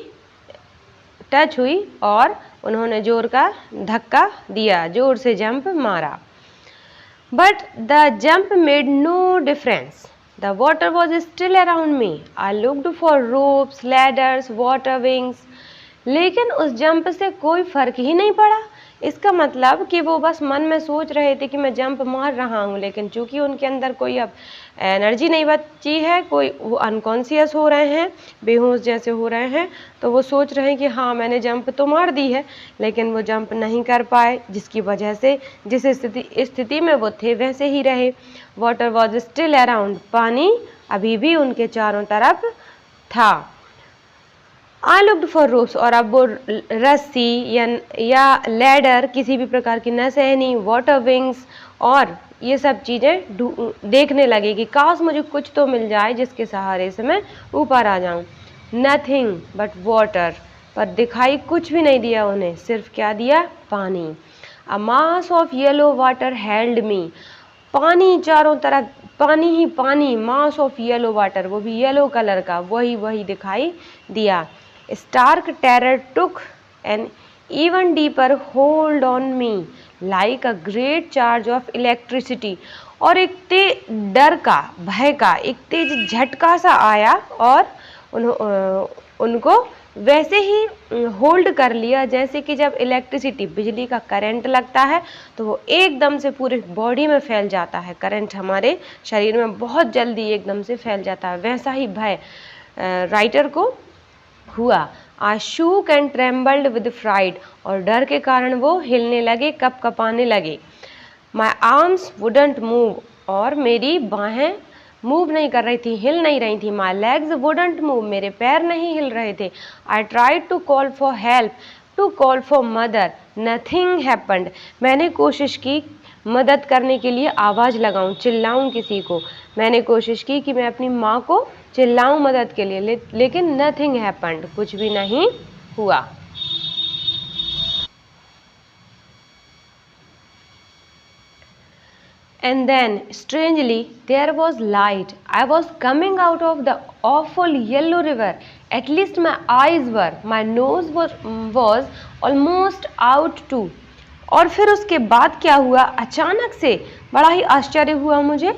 और उन्होंने जोर का धक्का दिया, जोर से जंप मारा। But the jump made no difference, the water was still around me. I looked for ropes, ladders, water wings, लेकिन उस जंप से कोई फर्क ही नहीं पड़ा। इसका मतलब कि वो बस मन में सोच रहे थे कि मैं जंप मार रहा हूँ, लेकिन चूंकि उनके अंदर कोई अब एनर्जी नहीं बची है, वो अनकॉन्शियस हो रहे हैं, बेहोश जैसे हो रहे हैं, तो वो सोच रहे हैं कि हाँ मैंने जंप तो मार दी है, लेकिन वो जंप नहीं कर पाए, जिसकी वजह से जिस स्थिति में वो थे वैसे ही रहे। वाटर वॉज स्टिल अराउंड, पानी अभी भी उनके चारों तरफ था। आई लुक्ड फॉर रोप्स, और अब वो रस्सी या लैडर, किसी भी प्रकार की नसैनी, वाटर विंग्स और ये सब चीज़ें देखने लगे कि काश मुझे कुछ तो मिल जाए जिसके सहारे से मैं ऊपर आ जाऊं। नथिंग बट वाटर, पर दिखाई कुछ भी नहीं दिया उन्हें, सिर्फ क्या दिया, पानी। A mass of yellow water held me, पानी चारों तरफ, पानी ही पानी, मास ऑफ येलो वाटर, वो भी येलो कलर का, वही दिखाई दिया। Stark terror took an even deeper hold on me like a great charge of electricity, और एक डर का, भय का एक तेज झटका सा आया और उनको वैसे ही होल्ड कर लिया जैसे कि जब इलेक्ट्रिसिटी, बिजली का करंट लगता है तो वो एकदम से पूरे बॉडी में फैल जाता है, करंट हमारे शरीर में बहुत जल्दी एकदम से फैल जाता है, वैसा ही भय राइटर को हुआ। I shook and trembled with fright, और डर के कारण वो हिलने लगे, कपकपाने लगे। माई आर्म्स वुडंट मूव, और मेरी बाहें मूव नहीं कर रही थी, हिल नहीं रही थी। माई लेग्स वुडंट मूव, मेरे पैर नहीं हिल रहे थे। I tried to call for help, to call for mother, nothing happened, मैंने कोशिश की मदद करने के लिए आवाज़ लगाऊं, चिल्लाऊं किसी को, मैंने कोशिश की कि मैं अपनी माँ को चिल्लाऊं मदद के लिए, लेकिन नथिंग हैपेंड, कुछ भी नहीं हुआ। And then, strangely, there was light. I was coming out of the awful yellow river. At least my eyes were. My nose was almost out too. और फिर उसके बाद क्या हुआ, अचानक से बड़ा ही आश्चर्य हुआ मुझे।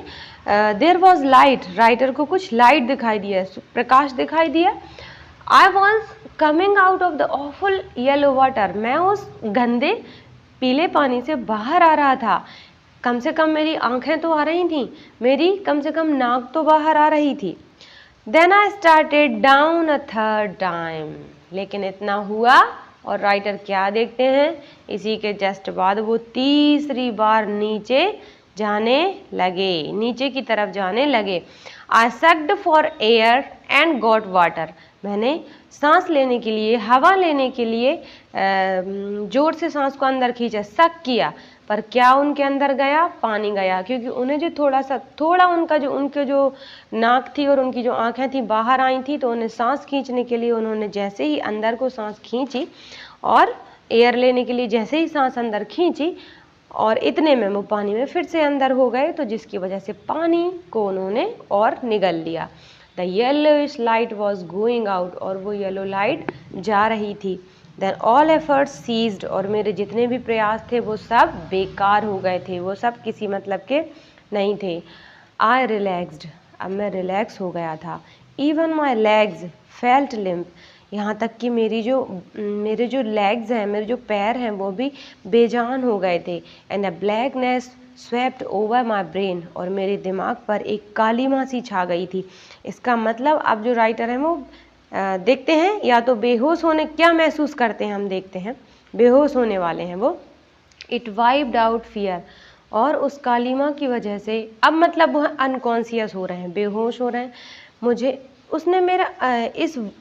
देयर वॉज लाइट, राइटर को कुछ लाइट दिखाई दिया, प्रकाश दिखाई दिया। I was coming out of the awful yellow water, मैं उस गंदे पीले पानी से बाहर आ रहा था। कम से कम मेरी आंखें तो आ रही थी, मेरी कम से कम नाक तो बाहर आ रही थी। Then I started down a third time, लेकिन इतना हुआ और राइटर क्या देखते हैं, इसी के जस्ट बाद वो तीसरी बार नीचे जाने लगे, नीचे की तरफ जाने लगे। I sucked for air and got water, मैंने सांस लेने के लिए, हवा लेने के लिए जोर से सांस को अंदर खींचा, सक किया, पर क्या उनके अंदर गया? पानी गया, क्योंकि उन्हें जो थोड़ा उनके जो नाक थी और उनकी जो आँखें थी बाहर आई थी, तो उन्हें सांस खींचने के लिए उन्होंने जैसे ही अंदर को सांस खींची और एयर लेने के लिए जैसे ही सांस अंदर खींची, और इतने में वो पानी में फिर से अंदर हो गए, तो जिसकी वजह से पानी को उन्होंने और निगल लिया। The yellowish light was going out, और वो येलो लाइट जा रही थी। देन ऑल एफर्ट्स सीज्ड, और मेरे जितने भी प्रयास थे वो सब बेकार हो गए थे, वो सब किसी मतलब के नहीं थे। आई रिलैक्स्ड, अब मैं रिलैक्स हो गया था। Even my legs felt limp, यहाँ तक कि मेरे जो लेग्स हैं, मेरे जो पैर हैं, वो भी बेजान हो गए थे। And a blackness swept over my brain, और मेरे दिमाग पर एक काली माँ सी छा गई थी। इसका मतलब अब जो राइटर हैं वो देखते हैं, या तो बेहोश होने, क्या महसूस करते हैं हम देखते हैं, बेहोश होने वाले हैं वो। इट वाइप्ड आउट फियर, और उस काली माँ की वजह से अब मतलब वो अनकॉन्शियस हो रहे हैं, बेहोश हो रहे हैं। मुझे उसने मेरा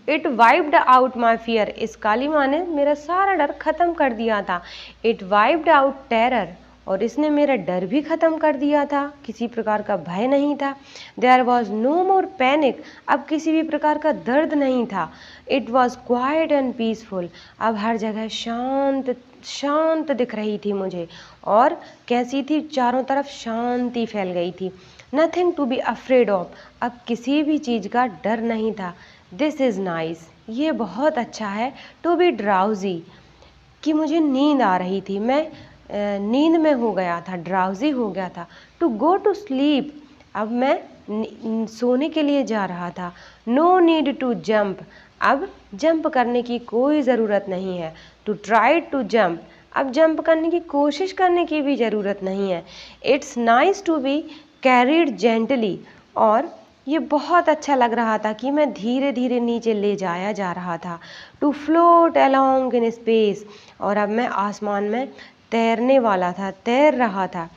it wiped out my fear, इस काली माँ ने मेरा सारा डर ख़त्म कर दिया था। इट वाइप्ड आउट टेरर, और इसने मेरा डर भी ख़त्म कर दिया था, किसी प्रकार का भय नहीं था। There was no more panic, अब किसी भी प्रकार का दर्द नहीं था। It was quiet and peaceful, अब हर जगह शांत शांत दिख रही थी मुझे, और कैसी थी? चारों तरफ शांति फैल गई थी। Nothing to be afraid of, अब किसी भी चीज़ का डर नहीं था। दिस इज़ नाइस, ये बहुत अच्छा है। टू बी ड्राउजी, कि मुझे नींद आ रही थी, मैं नींद में हो गया था, ड्राउजी हो गया था। टू गो टू स्लीप, अब मैं सोने के लिए जा रहा था। नो नीड टू जंप, अब जंप करने की कोई ज़रूरत नहीं है। टू ट्राई टू जंप, अब जंप करने की कोशिश करने की भी ज़रूरत नहीं है। It's nice to be carried gently, और ये बहुत अच्छा लग रहा था कि मैं धीरे धीरे नीचे ले जाया जा रहा था। To float along in space, और अब मैं आसमान में तैरने वाला था, तैर रहा था।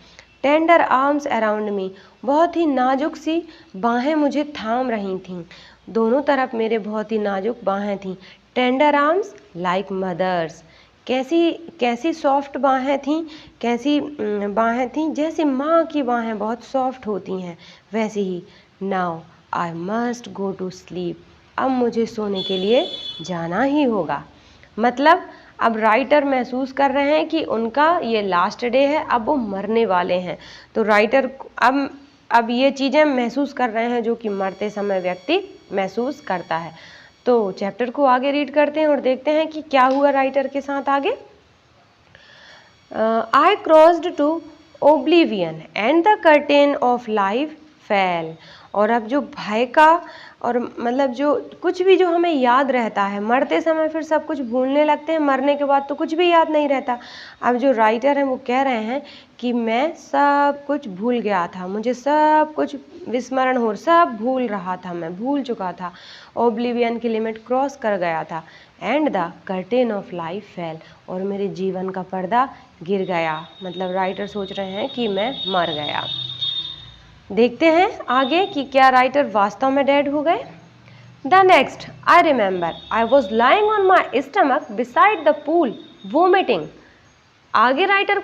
टेंडर आर्म्स अराउंड मी, बहुत ही नाजुक सी बाहें मुझे थाम रही थीं, दोनों तरफ मेरे बहुत ही नाजुक बाहें थीं। टेंडर आर्म्स लाइक मदर्स, कैसी सॉफ्ट बाहें थीं, कैसी बाहें थीं जैसे माँ की बाहें बहुत सॉफ्ट होती हैं, वैसे ही। Now I must go to sleep, अब मुझे सोने के लिए जाना ही होगा। मतलब अब राइटर महसूस कर रहे हैं कि उनका ये लास्ट डे है, अब वो मरने वाले हैं। तो राइटर अब ये चीज़ें महसूस कर रहे हैं जो कि मरते समय व्यक्ति महसूस करता है। तो चैप्टर को आगे रीड करते हैं और देखते हैं कि क्या हुआ राइटर के साथ आगे। I crossed to oblivion and the curtain of life fell, और अब जो भय का और मतलब जो कुछ भी जो हमें याद रहता है, मरते समय फिर सब कुछ भूलने लगते हैं, मरने के बाद तो कुछ भी याद नहीं रहता। अब जो राइटर हैं वो कह रहे हैं कि मैं सब कुछ भूल गया था, मुझे सब कुछ विस्मरण हो, सब भूल रहा था, मैं भूल चुका था, ओब्लिवियन की लिमिट क्रॉस कर गया था। And the curtain of life fell, और मेरे जीवन का पर्दा गिर गया। मतलब राइटर सोच रहे हैं कि मैं मर गया। देखते हैं आगे कि क्या राइटर वास्तव में डेड हो गए। The next I remember I was lying on my stomach beside the pool vomiting. आगे राइटर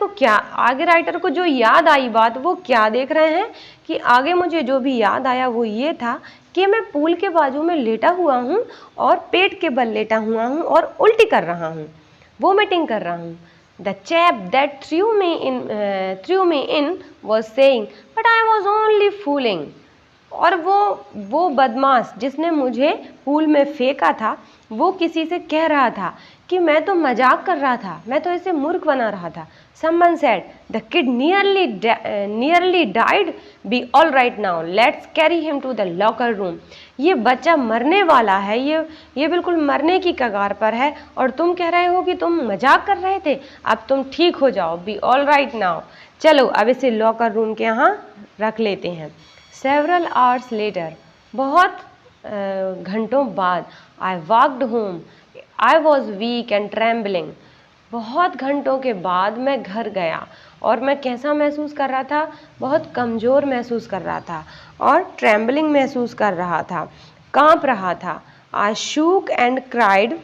को जो याद आई बात, वो क्या देख रहे हैं कि आगे मुझे जो भी याद आया वो ये था कि मैं पूल के बाजू में लेटा हुआ हूँ और पेट के बल लेटा हुआ हूँ और उल्टी कर रहा हूँ, वोमिटिंग कर रहा हूँ। The chap that threw me in was saying, but I was only fooling. और वो बदमाश जिसने मुझे पूल में फेंका था, वो किसी से कह रहा था कि मैं तो मजाक कर रहा था, मैं तो इसे मूर्ख बना रहा था। Someone said, the kid nearly died. Be all right now. Let's carry him to the locker room. ये बच्चा मरने वाला है, ये बिल्कुल मरने की कगार पर है, और तुम कह रहे हो कि तुम मजाक कर रहे थे, अब तुम ठीक हो जाओ। Be all right now. चलो अब इसे लॉकर रूम के यहाँ रख लेते हैं। Several hours later, बहुत घंटों बाद, I walked home. I was weak and trembling. बहुत घंटों के बाद मैं घर गया और मैं कैसा महसूस कर रहा था? बहुत कमज़ोर महसूस कर रहा था और ट्रेम्बलिंग महसूस कर रहा था, कांप रहा था। I shook and cried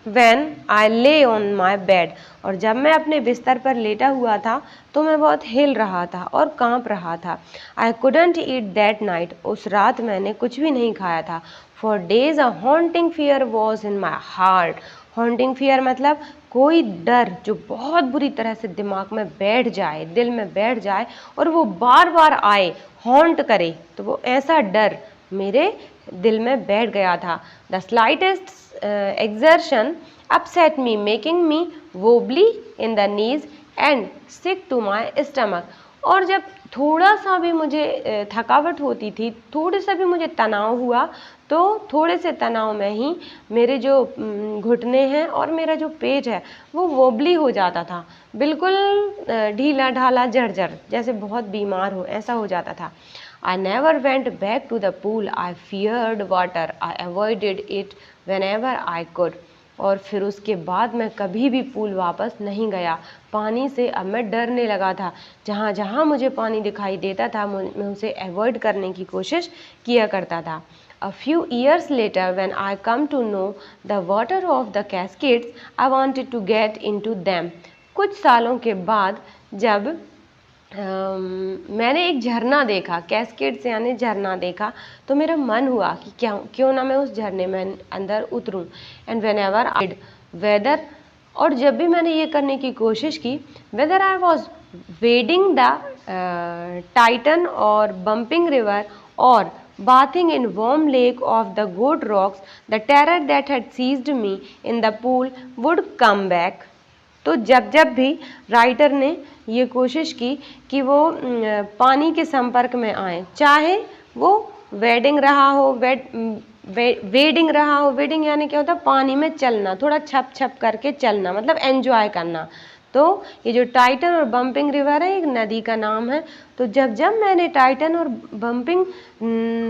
When I lay on my bed, और जब मैं अपने बिस्तर पर लेटा हुआ था तो मैं बहुत हिल रहा था और कांप रहा था। I couldn't eat that night, उस रात मैंने कुछ भी नहीं खाया था। For days a haunting fear was in my heart, haunting fear मतलब कोई डर जो बहुत बुरी तरह से दिमाग में बैठ जाए, दिल में बैठ जाए और वो बार बार आए, हॉन्ट करे, तो वो ऐसा डर मेरे दिल में बैठ गया था। The slightest exertion upset me, making me wobbly in the knees and sick to my stomach. और जब थोड़ा सा भी मुझे थकावट होती थी, थोड़े सा भी मुझे तनाव हुआ, तो थोड़े से तनाव में ही मेरे जो घुटने हैं और मेरा जो पेट है वो वोबली हो जाता था, बिल्कुल ढीला ढाला जर्जर, जैसे बहुत बीमार हो ऐसा हो जाता था। I never went back to the pool. I feared water. I avoided it whenever I could. और फिर उसके बाद मैं कभी भी पूल वापस नहीं गया। पानी से अब मैं डरने लगा था। जहाँ जहाँ मुझे पानी दिखाई देता था मैं उसे अवॉइड करने की कोशिश किया करता था। A few years later, when I come to know the water of the cascades, I wanted to get into them. कुछ सालों के बाद जब मैंने एक झरना देखा, कैस्केड से यानी झरना देखा, तो मेरा मन हुआ कि क्यों ना मैं उस झरने में अंदर उतरूं। And whenever I whether, और जब भी मैंने ये करने की कोशिश की, whether I was wading the Tieton और बम्पिंग रिवर और bathing in warm lake of the goat rocks, the terror that had seized me in the pool would come back. तो जब जब भी राइटर ने ये कोशिश की कि वो पानी के संपर्क में आए, चाहे वो वेडिंग रहा हो, वेडिंग रहा हो, वेडिंग यानी क्या होता है, पानी में चलना, थोड़ा छप छप करके चलना, मतलब एंजॉय करना। तो ये जो टाइटन और बम्पिंग रिवर है एक नदी का नाम है। तो जब जब मैंने टाइटन और बम्पिंग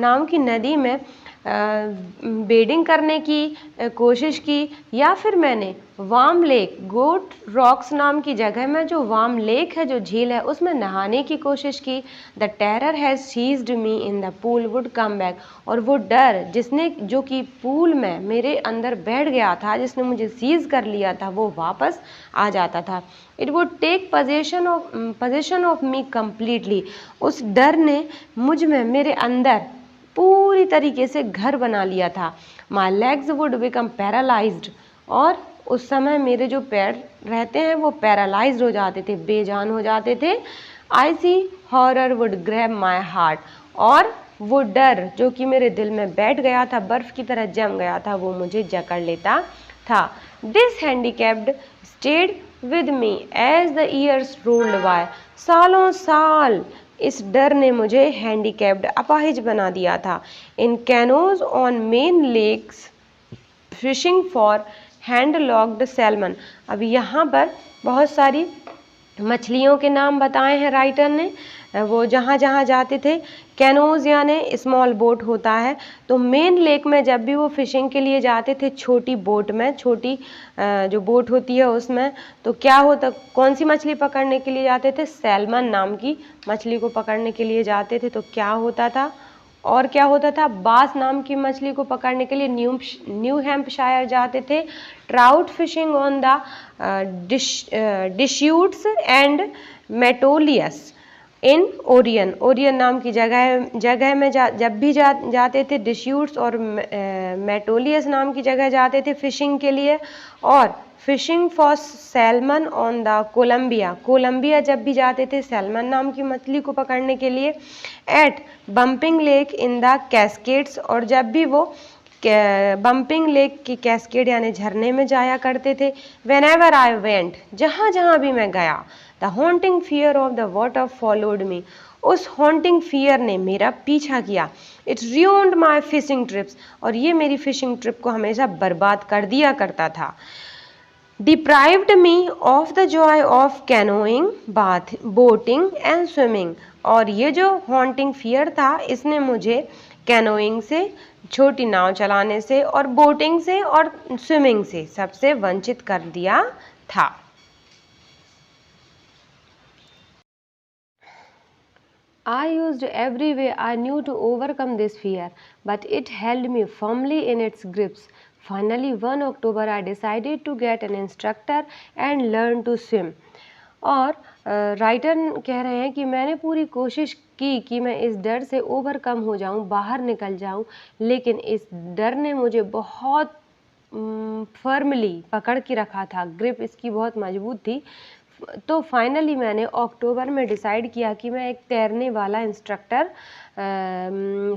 नाम की नदी में बेडिंग करने की कोशिश की, या फिर मैंने वार्म लेक, गोट रॉक्स नाम की जगह में जो वार्म लेक है, जो झील है, उसमें नहाने की कोशिश की, the terror has seized me in the pool would come back, और वो डर जिसने जो कि पूल में मेरे अंदर बैठ गया था, जिसने मुझे सीज कर लिया था, वो वापस आ जाता था। It would take possession of me completely, उस डर ने मुझ में, मेरे अंदर पूरी तरीके से घर बना लिया था। My legs would become paralysed, और उस समय मेरे जो पैर रहते हैं वो पैरालाइज्ड हो जाते थे, बेजान हो जाते थे। Icy horror would grab my heart, और वो डर जो कि मेरे दिल में बैठ गया था, बर्फ की तरह जम गया था, वो मुझे जकड़ लेता था। This handicapped stayed with me as the years rolled by, सालों साल इस डर ने मुझे हैंडीकैप्ड, अपाहिज बना दिया था। In canoes on Maine lakes fishing for hand locked salmon, अब यहाँ पर बहुत सारी मछलियों के नाम बताए हैं राइटर ने। वो जहाँ जहाँ जाते थे, कैनोज यानी स्मॉल बोट होता है, तो मेन लेक में जब भी वो फिशिंग के लिए जाते थे, छोटी बोट में, छोटी जो बोट होती है उसमें, तो क्या होता, कौन सी मछली पकड़ने के लिए जाते थे, सैल्मन नाम की मछली को पकड़ने के लिए जाते थे। तो क्या होता था, और क्या होता था, बास नाम की मछली को पकड़ने के लिए न्यू हैम्पशायर जाते थे। Trout fishing on the Deschutes and Metolius in Oregon, Oregon नाम की जगह में जब भी जाते थे, डिस्यूट्स और मेटोलियस नाम की जगह जाते थे फिशिंग के लिए। और fishing for salmon on the Columbia, Columbia जब भी जाते थे सैल्मन नाम की मछली को पकड़ने के लिए। At Bumping Lake in the Cascades, और जब भी वो बम्पिंग लेक की कैस्केड यानी झरने में जाया करते थे। वेन एवर आई वेंट, जहाँ जहाँ भी मैं गया, the haunting fear of the water followed me, उस हॉन्टिंग फियर ने मेरा पीछा किया। It ruined my fishing trips, और ये मेरी फिशिंग ट्रिप को हमेशा बर्बाद कर दिया करता था। deprived me of the joy of canoeing, boating and swimming, और ये जो हॉन्टिंग फियर था इसने मुझे कैनोइंग से, छोटी नाव चलाने से, और बोटिंग से और स्विमिंग से सबसे वंचित कर दिया था। I used every way I knew to overcome this fear, but it held me firmly in its grips. Finally, one October, I decided to get an instructor and learn to swim. और writer कह रहे हैं कि मैंने पूरी कोशिश की कि मैं इस डर से ओवरकम हो जाऊं, बाहर निकल जाऊं, लेकिन इस डर ने मुझे बहुत फर्मली पकड़ के रखा था, ग्रिप इसकी बहुत मजबूत थी। तो फाइनली मैंने अक्टूबर में डिसाइड किया कि मैं एक तैरने वाला इंस्ट्रक्टर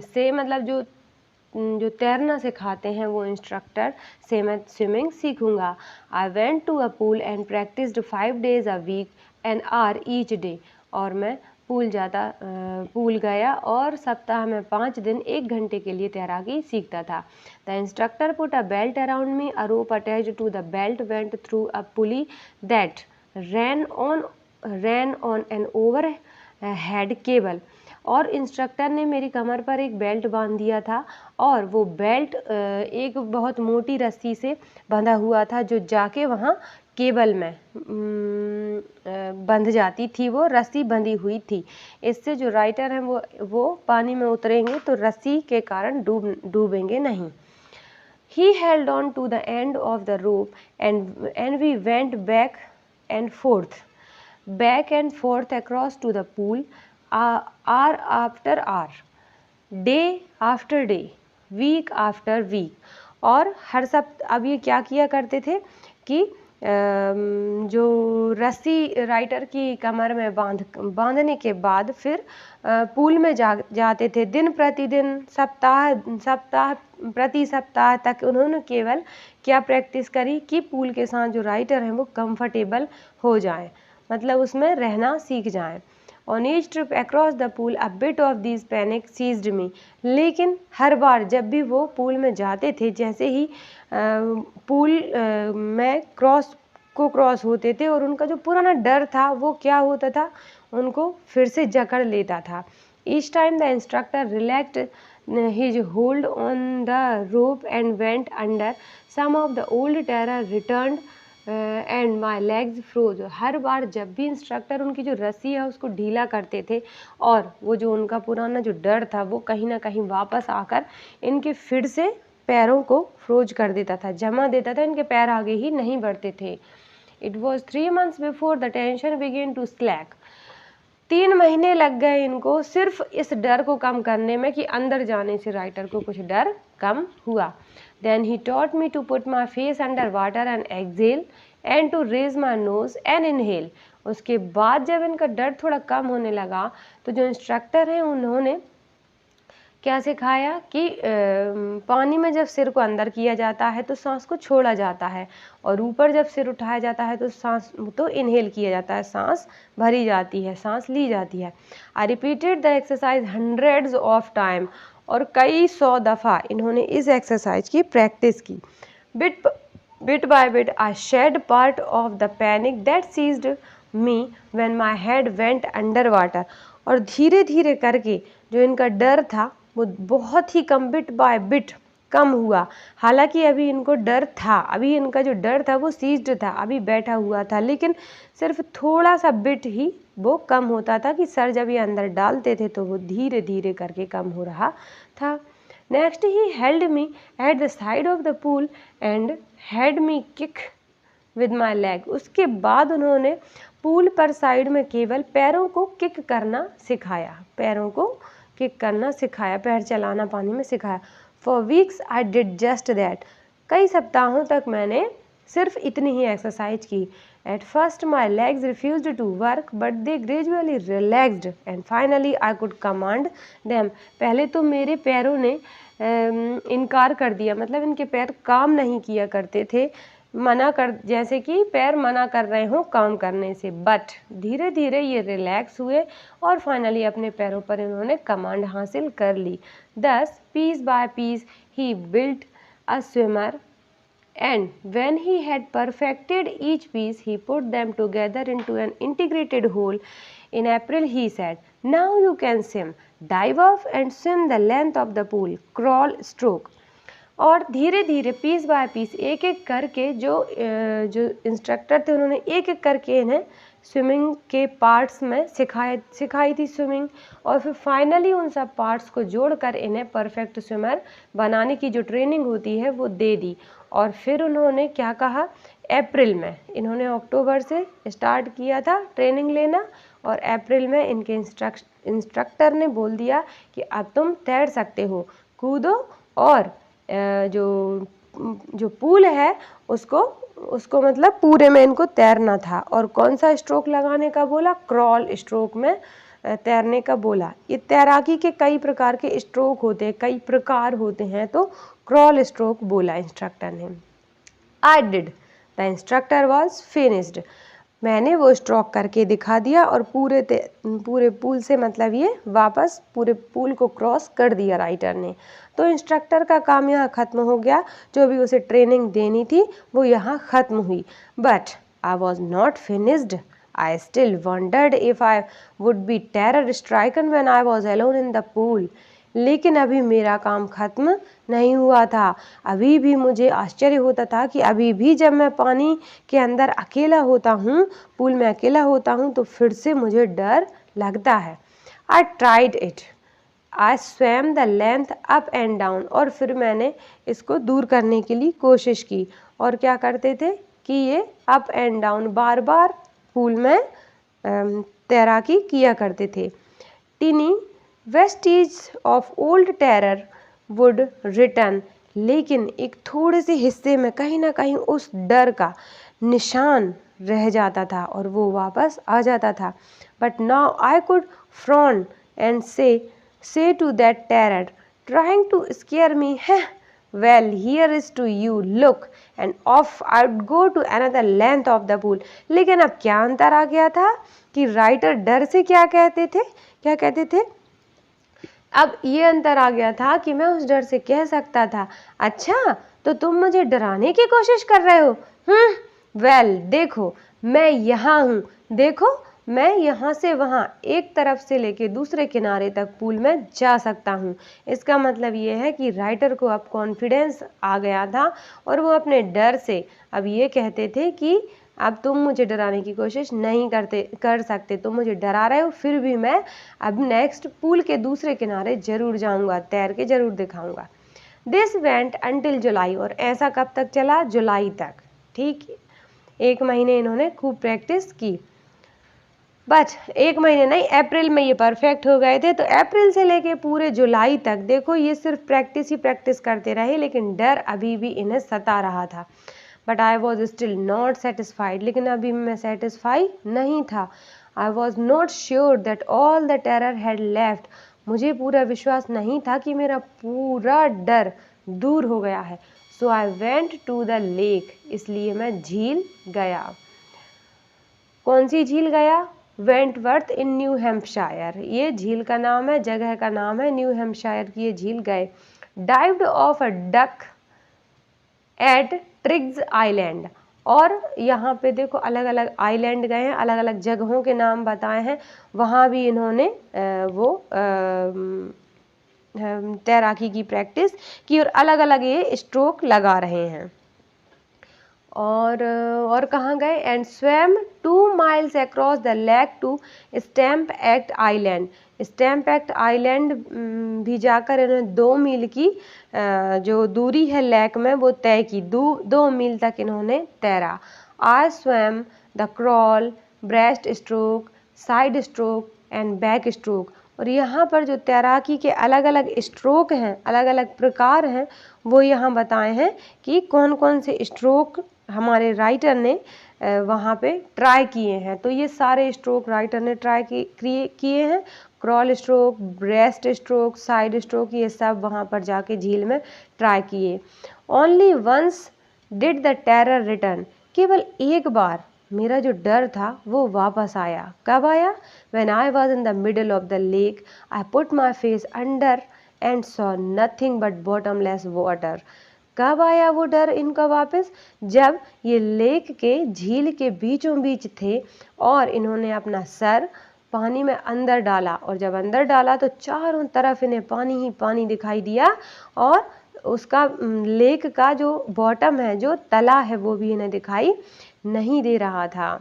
से, मतलब जो तैरना सिखाते हैं वो इंस्ट्रक्टर से मैं स्विमिंग सीखूंगा। I went to a pool and practised 5 days a week an hour each day. और मैं पूल गया और सप्ताह में 5 दिन 1 घंटे के लिए तैराकी सीखता था। The instructor put a belt around me, a rope attached to the belt went through a pulley that ran on an overhead cable। और इंस्ट्रक्टर ने मेरी कमर पर एक बेल्ट बांध दिया था और वो बेल्ट एक बहुत मोटी रस्सी से बंधा हुआ था जो जाके वहाँ केबल में बंध जाती थी, वो रस्सी बंधी हुई थी। इससे जो राइटर हैं वो पानी में उतरेंगे तो रस्सी के कारण डूबेंगे नहीं। He held on to the end of the rope and we went back and forth across to the pool, hour after hour, day after day, week after week। और हर सप्ताह अब ये क्या किया करते थे कि जो रस्सी राइटर की कमर में बांधने के बाद फिर पूल में जाते थे। दिन प्रतिदिन, सप्ताह प्रति सप्ताह तक उन्होंने केवल क्या प्रैक्टिस करी कि पूल के साथ जो राइटर हैं वो कंफर्टेबल हो जाएं, मतलब उसमें रहना सीख जाएं। On each trip across the pool a bit of this panic seized me. लेकिन हर बार जब भी वो पूल में जाते थे, जैसे ही पूल में क्रॉस होते थे और उनका जो पुराना डर था वो क्या होता था, उनको फिर से जकड़ लेता था। Each time the instructor relaxed his hold on the rope and went under, some of the old terror returned and my legs froze। हर बार जब भी इंस्ट्रक्टर उनकी जो रस्सी है उसको ढीला करते थे और वो जो उनका पुराना जो डर था वो कहीं ना कहीं वापस आकर इनके फिर से पैरों को फ्रोज कर देता था, जमा देता था, इनके पैर आगे ही नहीं बढ़ते थे। It was 3 months before the tension began to slack। 3 महीने लग गए इनको सिर्फ इस डर को कम करने में कि अंदर जाने से राइटर को कुछ डर कम हुआ। Then he taught me to put my face under water and exhale and to raise my nose and inhale। उसके बाद जब इनका डर थोड़ा कम होने लगा तो जो इंस्ट्रक्टर हैं उन्होंने क्या सिखाया कि पानी में जब सिर को अंदर किया जाता है तो सांस को छोड़ा जाता है और ऊपर जब सिर उठाया जाता है तो सांस तो इनहेल किया जाता है, सांस भरी जाती है, सांस ली जाती है। I repeated the exercise hundreds of time. और कई 100 दफ़ा इन्होंने इस एक्सरसाइज की प्रैक्टिस की। Bit by bit I shed part of the panic that seized me when my head went under water. और धीरे धीरे करके जो इनका डर था वो बहुत ही कम, बिट बाय बिट कम हुआ। हालांकि अभी इनको डर था, अभी इनका जो डर था वो सीज्ड था, अभी बैठा हुआ था, लेकिन सिर्फ थोड़ा सा बिट ही वो कम होता था कि सर जब ये अंदर डालते थे तो वो धीरे धीरे करके कम हो रहा था। Next he held me at the side of the pool and had me kick with my leg. उसके बाद उन्होंने पूल पर साइड में केवल पैरों को किक करना सिखाया, पैरों को किक करना सिखाया, पैर चलाना पानी में सिखाया। For weeks I did just that. कई सप्ताहों तक मैंने सिर्फ इतनी ही एक्सरसाइज की। At first my legs refused to work but they gradually relaxed and finally I could command them. पहले तो मेरे पैरों ने इनकार कर दिया, मतलब इनके पैर काम नहीं किया करते थे, जैसे कि पैर मना कर रहे हों काम करने से, बट धीरे धीरे ये रिलैक्स हुए और फाइनली अपने पैरों पर इन्होंने कमांड हासिल कर ली। Thus piece by piece he built a swimmer and when he had perfected each piece he put them together into an integrated whole. In April he said, now you can swim, dive off and swim the length of the pool, crawl, stroke। और धीरे धीरे piece by piece एक एक करके जो instructor थे उन्होंने एक एक करके इन्हें स्विमिंग के पार्ट्स में सिखाई थी स्विमिंग, और फिर फाइनली उन सब पार्ट्स को जोड़कर इन्हें परफेक्ट स्विमर बनाने की जो ट्रेनिंग होती है वो दे दी। और फिर उन्होंने क्या कहा, अप्रैल में, इन्होंने अक्टूबर से स्टार्ट किया था ट्रेनिंग लेना, और अप्रैल में इनके इंस्ट्रक्टर ने बोल दिया कि अब तुम तैर सकते हो, कूदो, और जो पूल है उसको मतलब पूरे में इनको तैरना था। और कौन सा स्ट्रोक लगाने का बोला, क्रॉल स्ट्रोक में तैरने का बोला। ये तैराकी के कई प्रकार के स्ट्रोक होते हैं, कई प्रकार होते हैं, तो क्रॉल स्ट्रोक बोला इंस्ट्रक्टर ने। I did, the instructor was finished, मैंने वो स्ट्रोक करके दिखा दिया, और पूरे पूल से मतलब ये वापस पूरे पूल को क्रॉस कर दिया राइटर ने। तो इंस्ट्रक्टर का काम यहाँ ख़त्म हो गया, जो भी उसे ट्रेनिंग देनी थी वो यहाँ ख़त्म हुई। But I was not finished, I still wondered if I would be terror stricken when I was alone in the pool. लेकिन अभी मेरा काम ख़त्म नहीं हुआ था। अभी भी मुझे आश्चर्य होता था कि अभी भी जब मैं पानी के अंदर अकेला होता हूँ, पूल में अकेला होता हूँ, तो फिर से मुझे डर लगता है। I tried it, I swum the length up and down, और फिर मैंने इसको दूर करने के लिए कोशिश की। और क्या करते थे कि ये अप एंड डाउन बार बार पूल में तैराकी किया करते थे। Tiny vestiges of old terror would return, लेकिन एक थोड़े से हिस्से में कहीं ना कहीं उस डर का निशान रह जाता था और वो वापस आ जाता था। But now I could frown and say to that terror trying to scare me, है well here is to you, look, and off I would go to another length of the pool. लेकिन अब क्या अंतर आ गया था कि writer डर से क्या कहते थे, अब ये अंतर आ गया था कि मैं उस डर से कह सकता था, अच्छा तो तुम मुझे डराने की कोशिश कर रहे हो, वेल देखो मैं यहाँ हूँ, देखो मैं यहाँ से वहाँ एक तरफ से लेके दूसरे किनारे तक पूल में जा सकता हूँ। इसका मतलब ये है कि राइटर को अब कॉन्फिडेंस आ गया था और वो अपने डर से अब ये कहते थे कि अब तुम मुझे डराने की कोशिश नहीं कर सकते, तुम मुझे डरा रहे हो, फिर भी मैं अब नेक्स्ट पूल के दूसरे किनारे जरूर जाऊंगा, तैर के जरूर दिखाऊंगा। दिस वेंट अंटिल जुलाई, और ऐसा कब तक चला, जुलाई तक, ठीक, 1 महीने इन्होंने खूब प्रैक्टिस की। बट 1 महीने नहीं, अप्रैल में ये परफेक्ट हो गए थे। तो अप्रैल से लेके पूरे जुलाई तक देखो ये सिर्फ प्रैक्टिस ही प्रैक्टिस करते रहे, लेकिन डर अभी भी इन्हें सता रहा था। But I was still not satisfied, लेकिन अभी मैं सेटिस्फाई नहीं था। आई was not sure that all the terror had left, मुझे पूरा विश्वास नहीं था कि मेरा पूरा डर दूर हो गया है। So I went to the lake, इसलिए मैं झील गया। कौन सी झील गया, वेंटवर्थ इन न्यू हैम्पशायर, ये झील का नाम है, जगह का नाम है, न्यू हैम्पशायर की ये झील गए। Dived off a dock at Triggs Island, और यहाँ पे देखो अलग अलग आइलैंड गए हैं, अलग अलग जगहों के नाम बताए हैं, वहाँ भी इन्होंने तैराकी की प्रैक्टिस की और अलग अलग ये स्ट्रोक लगा रहे हैं। और कहाँ गए, and swam 2 miles across the lake to Stamp Act Island, Stamp Act Island भी जाकर इन्होंने 2 मील की जो दूरी है लेक में वो तय की, 2 मील तक इन्होंने तैरा। आई swum the crawl, breast stroke, side stroke and back stroke, और यहाँ पर जो तैराकी के अलग अलग स्ट्रोक हैं, अलग अलग प्रकार हैं, वो यहाँ बताए हैं कि कौन कौन से स्ट्रोक हमारे राइटर ने वहाँ पे ट्राई किए हैं। तो ये सारे स्ट्रोक राइटर ने ट्राई किए हैं, crawl stroke, breast stroke, side stroke, ये सब वहाँ पर जाके झील में ट्राई किए। Only once did the terror return, केवल एक बार मेरा जो डर था वो वापस आया। कब आया, when I was in the middle of the lake, I put my face under and saw nothing but bottomless water. कब आया वो डर इनका वापस, जब ये लेक के झील के बीचों बीच थे और इन्होंने अपना सर पानी में अंदर डाला, और जब अंदर डाला तो चारों तरफ इन्हें पानी ही पानी दिखाई दिया और उसका लेक का जो बॉटम है, जो तला है, वो भी इन्हें दिखाई नहीं दे रहा था।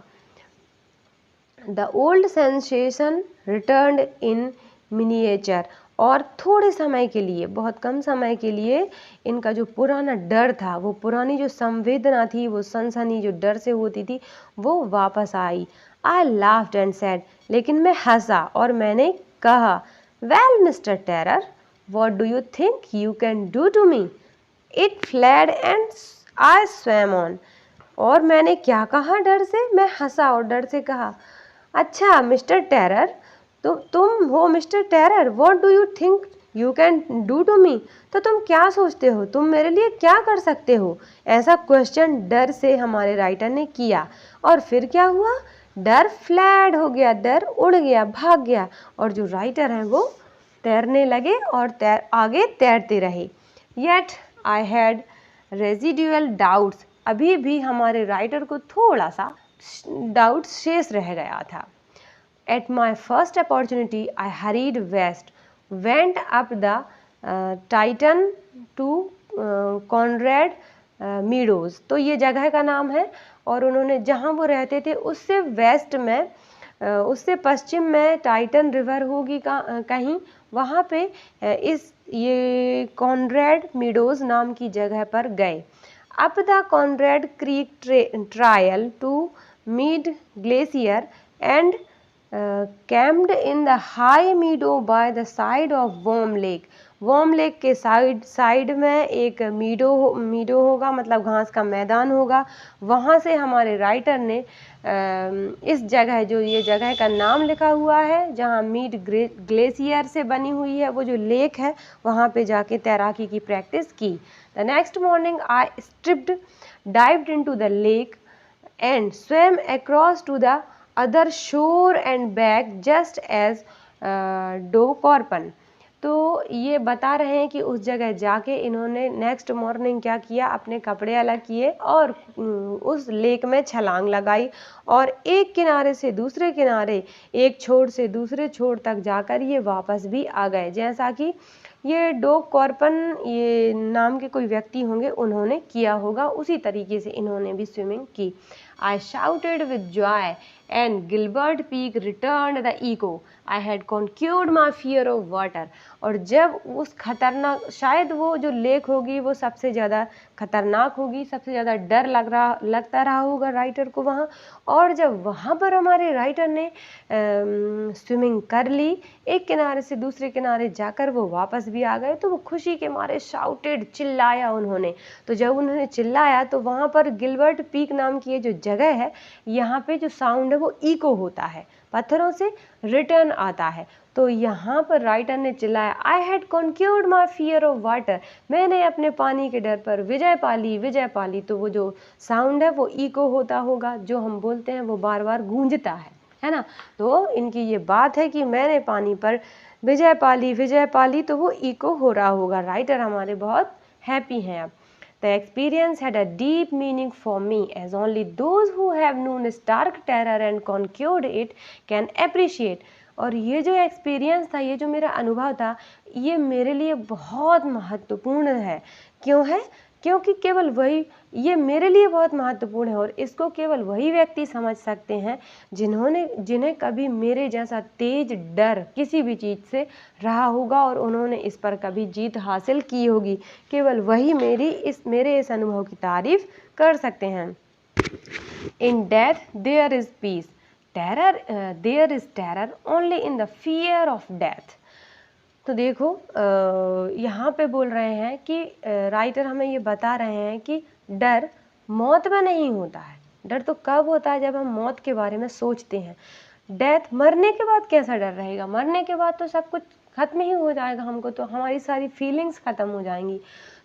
The old sensation returned in miniature, और थोड़े समय के लिए, बहुत कम समय के लिए, इनका जो पुराना डर था, वो पुरानी जो संवेदना थी, वो सनसनी जो डर से होती थी, वो वापस आई। आई लाफ्ड एंड सेड, लेकिन मैं हंसा और मैंने कहा, well Mister Terror, what do you think you can do to me? It fled and I swam on. और मैंने क्या कहा डर से? मैं हंसा और डर से कहा, अच्छा मिस्टर टेरर, तो तुम हो Mister Terror, what do you think you can do to me? तो तुम क्या सोचते हो, तुम मेरे लिए क्या कर सकते हो? ऐसा क्वेश्चन डर से हमारे राइटर ने किया। और फिर क्या हुआ? डर फ्लैड हो गया, डर उड़ गया, भाग गया, और जो राइटर हैं वो तैरने लगे और आगे तैरते रहे। Yet I had residual doubts, अभी भी हमारे राइटर को थोड़ा सा डाउट शेष रह गया था। At my first opportunity, I hurried west, went up the Titan to Conrad Meadows। तो ये जगह का नाम है, और उन्होंने जहाँ वो रहते थे उससे वेस्ट में, उससे पश्चिम में टाइटन रिवर होगी कहीं, वहाँ पे ये कॉनरेड मीडोज नाम की जगह पर गए। Up the Conrad Creek trail to Mead Glacier and camped in the high meadow by the side of warm lake। Warm lake के साइड में एक मीडो होगा, मतलब घास का मैदान होगा। वहाँ से हमारे राइटर ने इस जगह, जो ये जगह का नाम लिखा हुआ है, जहाँ मीड ग्लेशियर से बनी हुई है वो जो लेक है, वहाँ पे जाके तैराकी की प्रैक्टिस की। The next morning I stripped, dived into the lake and swam across to the other shore and back just as डो कॉर्पन। तो ये बता रहे हैं कि उस जगह जाके इन्होंने नेक्स्ट मॉर्निंग क्या किया, अपने कपड़े अलग किए और उस लेक में छलांग लगाई, और एक किनारे से दूसरे किनारे, एक छोर से दूसरे छोर तक जाकर ये वापस भी आ गए। जैसा कि ये डो कॉर्पन ये नाम के कोई व्यक्ति होंगे, उन्होंने किया होगा, उसी तरीके से इन्होंने भी स्विमिंग की। I shouted with joy and Gilbert Peak returned the echo. I had conquered my fear of water। और जब उस खतरनाक, शायद वो जो लेक होगी वो सबसे ज़्यादा खतरनाक होगी, सबसे ज़्यादा डर लगता रहा होगा राइटर को वहाँ। और जब वहाँ पर हमारे राइटर ने स्विमिंग कर ली, एक किनारे से दूसरे किनारे जाकर वो वापस भी आ गए, तो वो खुशी के मारे शाउटेड, चिल्लाया उन्होंने। तो जब उन्होंने चिल्लाया तो वहाँ पर गिलबर्ट पीक नाम की ये जो जगह है, यहाँ पे जो साउंड है वो इको होता है, पत्थरों से रिटर्न आता है। तो यहाँ पर राइटर ने चिल्लाया, I had conquered my fear of water, मैंने अपने पानी के डर पर विजय पाली, विजय पाली। तो वो जो साउंड है वो इको होता होगा, जो हम बोलते हैं वो बार बार गूंजता है ना। तो इनकी ये बात है कि मैंने पानी पर विजय पाली, विजय पाली, तो वो इको हो रहा होगा। राइटर हमारे बहुत हैप्पी हैं अब। The experience had a deep meaning for me, as only those who have known stark terror and conquered it can appreciate। और ये जो एक्सपीरियंस था, ये जो मेरा अनुभव था, ये मेरे लिए बहुत महत्वपूर्ण है। क्यों है? क्योंकि केवल वही, ये मेरे लिए बहुत महत्वपूर्ण है, और इसको केवल वही व्यक्ति समझ सकते हैं जिन्हें कभी मेरे जैसा तेज डर किसी भी चीज़ से रहा होगा और उन्होंने इस पर कभी जीत हासिल की होगी। केवल वही मेरे इस अनुभव की तारीफ कर सकते हैं। In death there is peace, there is terror only in the fear of death. तो देखो यहाँ पे बोल रहे हैं कि राइटर हमें ये बता रहे हैं कि डर मौत में नहीं होता है। डर तो कब होता है? जब हम मौत के बारे में सोचते हैं। डेथ, मरने के बाद कैसा डर रहेगा? मरने के बाद तो सब कुछ खत्म ही हो जाएगा, हमको तो हमारी सारी फीलिंग्स ख़त्म हो जाएंगी।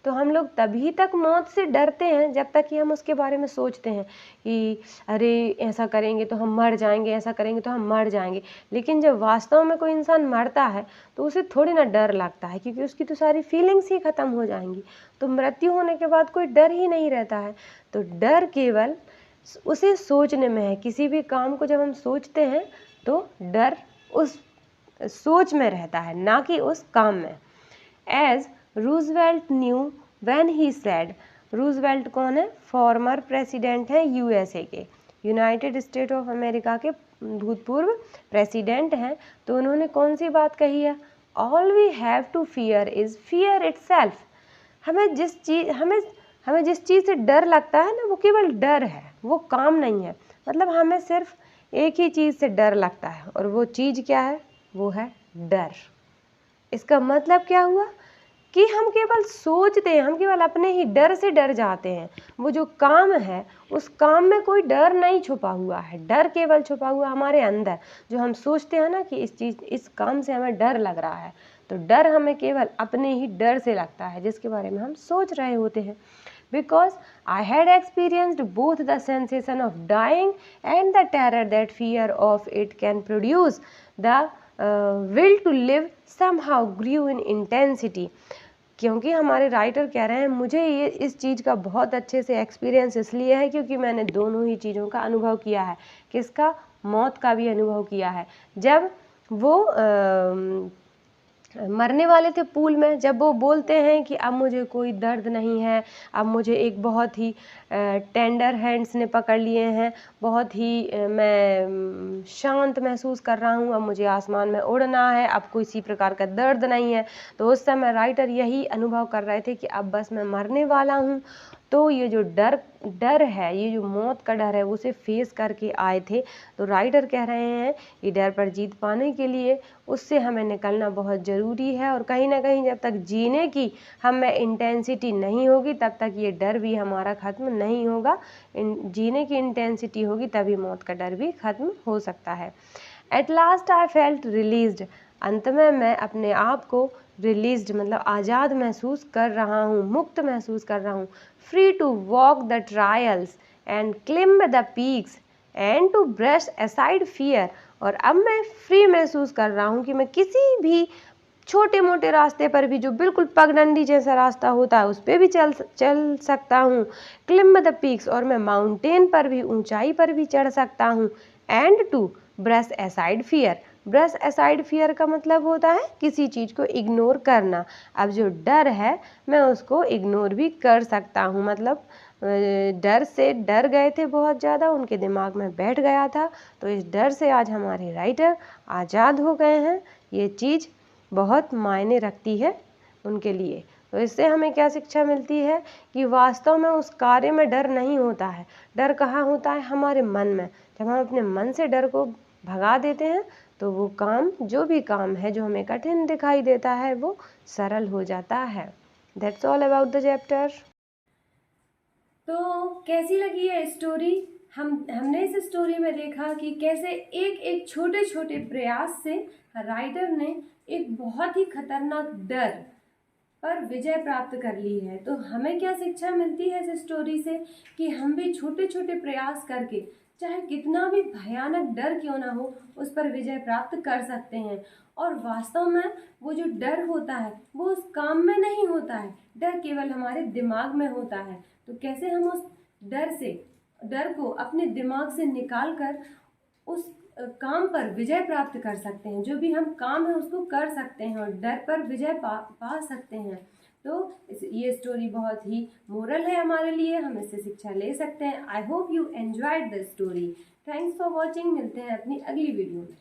तो हम लोग तभी तक मौत से डरते हैं जब तक कि हम उसके बारे में सोचते हैं कि अरे ऐसा करेंगे तो हम मर जाएंगे, ऐसा करेंगे तो हम मर जाएंगे। लेकिन जब वास्तव में कोई इंसान मरता है तो उसे थोड़ी ना डर लगता है, क्योंकि उसकी तो सारी फीलिंग्स ही ख़त्म हो जाएंगी। तो मृत्यु होने के बाद कोई डर ही नहीं रहता है। तो डर केवल उसे सोचने में है। किसी भी काम को जब हम सोचते हैं तो डर उस सोच में रहता है, ना कि उस काम में। As Roosevelt knew when he said, Roosevelt कौन है? फॉर्मर प्रेसिडेंट हैं यूएसए के, यूनाइटेड स्टेट ऑफ अमेरिका के भूतपूर्व प्रेसिडेंट हैं। तो उन्होंने कौन सी बात कही है? All we have to fear is fear itself. हमें जिस चीज़ से डर लगता है ना, वो केवल डर है, वो काम नहीं है। मतलब हमें सिर्फ एक ही चीज़ से डर लगता है, और वो चीज़ क्या है? वो है डर। इसका मतलब क्या हुआ कि हम केवल सोचते हैं, हम केवल अपने ही डर से डर जाते हैं। वो जो काम है, उस काम में कोई डर नहीं छुपा हुआ है, डर केवल छुपा हुआ हमारे अंदर। जो हम सोचते हैं ना कि इस काम से हमें डर लग रहा है, तो डर हमें केवल अपने ही डर से लगता है, जिसके बारे में हम सोच रहे होते हैं। Because I had experienced both the sensation of dying and the terror that fear of it can produce. The will to live somehow grew in intensity. क्योंकि हमारे राइटर कह रहे हैं, मुझे ये इस चीज़ का बहुत अच्छे से एक्सपीरियंस इसलिए है क्योंकि मैंने दोनों ही चीज़ों का अनुभव किया है। किसका? मौत का भी अनुभव किया है। जब वो मरने वाले थे पूल में, जब वो बोलते हैं कि अब मुझे कोई दर्द नहीं है, अब मुझे एक बहुत ही टेंडर हैंड्स ने पकड़ लिए हैं, बहुत ही मैं शांत महसूस कर रहा हूँ, अब मुझे आसमान में उड़ना है, अब कोई इसी प्रकार का दर्द नहीं है। तो उस समय राइटर यही अनुभव कर रहे थे कि अब बस मैं मरने वाला हूँ। तो ये जो डर है, ये जो मौत का डर है, उसे फेस करके आए थे। तो राइटर कह रहे हैं कि डर पर जीत पाने के लिए उससे हमें निकलना बहुत ज़रूरी है, और कहीं ना कहीं जब तक जीने की हम में इंटेंसिटी नहीं होगी, तब तक ये डर भी हमारा ख़त्म नहीं होगा। जीने की इंटेंसिटी होगी तभी मौत का डर भी ख़त्म हो सकता है। At last I felt released, अंत में मैं अपने आप को रिलीज्ड मतलब आज़ाद महसूस कर रहा हूँ, मुक्त महसूस कर रहा हूँ। Free to walk the trails and climb the peaks and to brush aside fear, और अब मैं फ्री महसूस कर रहा हूँ कि मैं किसी भी छोटे मोटे रास्ते पर भी, जो बिल्कुल पगडंडी जैसा रास्ता होता है, उस पर भी चल सकता हूँ। क्लिम्ब द पीक्स, और मैं माउंटेन पर भी, ऊंचाई पर भी चढ़ सकता हूँ। And to brush aside fear, brush aside fear का मतलब होता है किसी चीज़ को इग्नोर करना। अब जो डर है, मैं उसको इग्नोर भी कर सकता हूँ। मतलब डर से डर गए थे बहुत ज़्यादा, उनके दिमाग में बैठ गया था, तो इस डर से आज हमारे राइटर आज़ाद हो गए हैं। ये चीज़ बहुत मायने रखती है उनके लिए। तो इससे हमें क्या शिक्षा मिलती है कि वास्तव में उस कार्य में डर नहीं होता है। डर कहाँ होता है? हमारे मन में। जब हम अपने मन से डर को भगा देते हैं, तो वो काम, जो भी काम है जो हमें कठिन दिखाई देता है, वो सरल हो जाता है। That's all about the chapter. तो कैसी लगी ये स्टोरी? हमने इस स्टोरी में देखा कि कैसे एक एक छोटे छोटे प्रयास से राइटर ने एक बहुत ही खतरनाक डर पर विजय प्राप्त कर ली है। तो हमें क्या शिक्षा मिलती है इस स्टोरी से? कि हम भी छोटे छोटे प्रयास करके, चाहे कितना भी भयानक डर क्यों ना हो, उस पर विजय प्राप्त कर सकते हैं। और वास्तव में वो जो डर होता है, वो उस काम में नहीं होता है, डर केवल हमारे दिमाग में होता है। तो कैसे हम उस डर को अपने दिमाग से निकाल कर उस काम पर विजय प्राप्त कर सकते हैं। जो भी हम काम है उसको कर सकते हैं और डर पर विजय पा सकते हैं। तो ये स्टोरी बहुत ही मोरल है हमारे लिए, हम इससे शिक्षा ले सकते हैं। I hope you enjoyed the story. Thanks for watching. मिलते हैं अपनी अगली वीडियो में।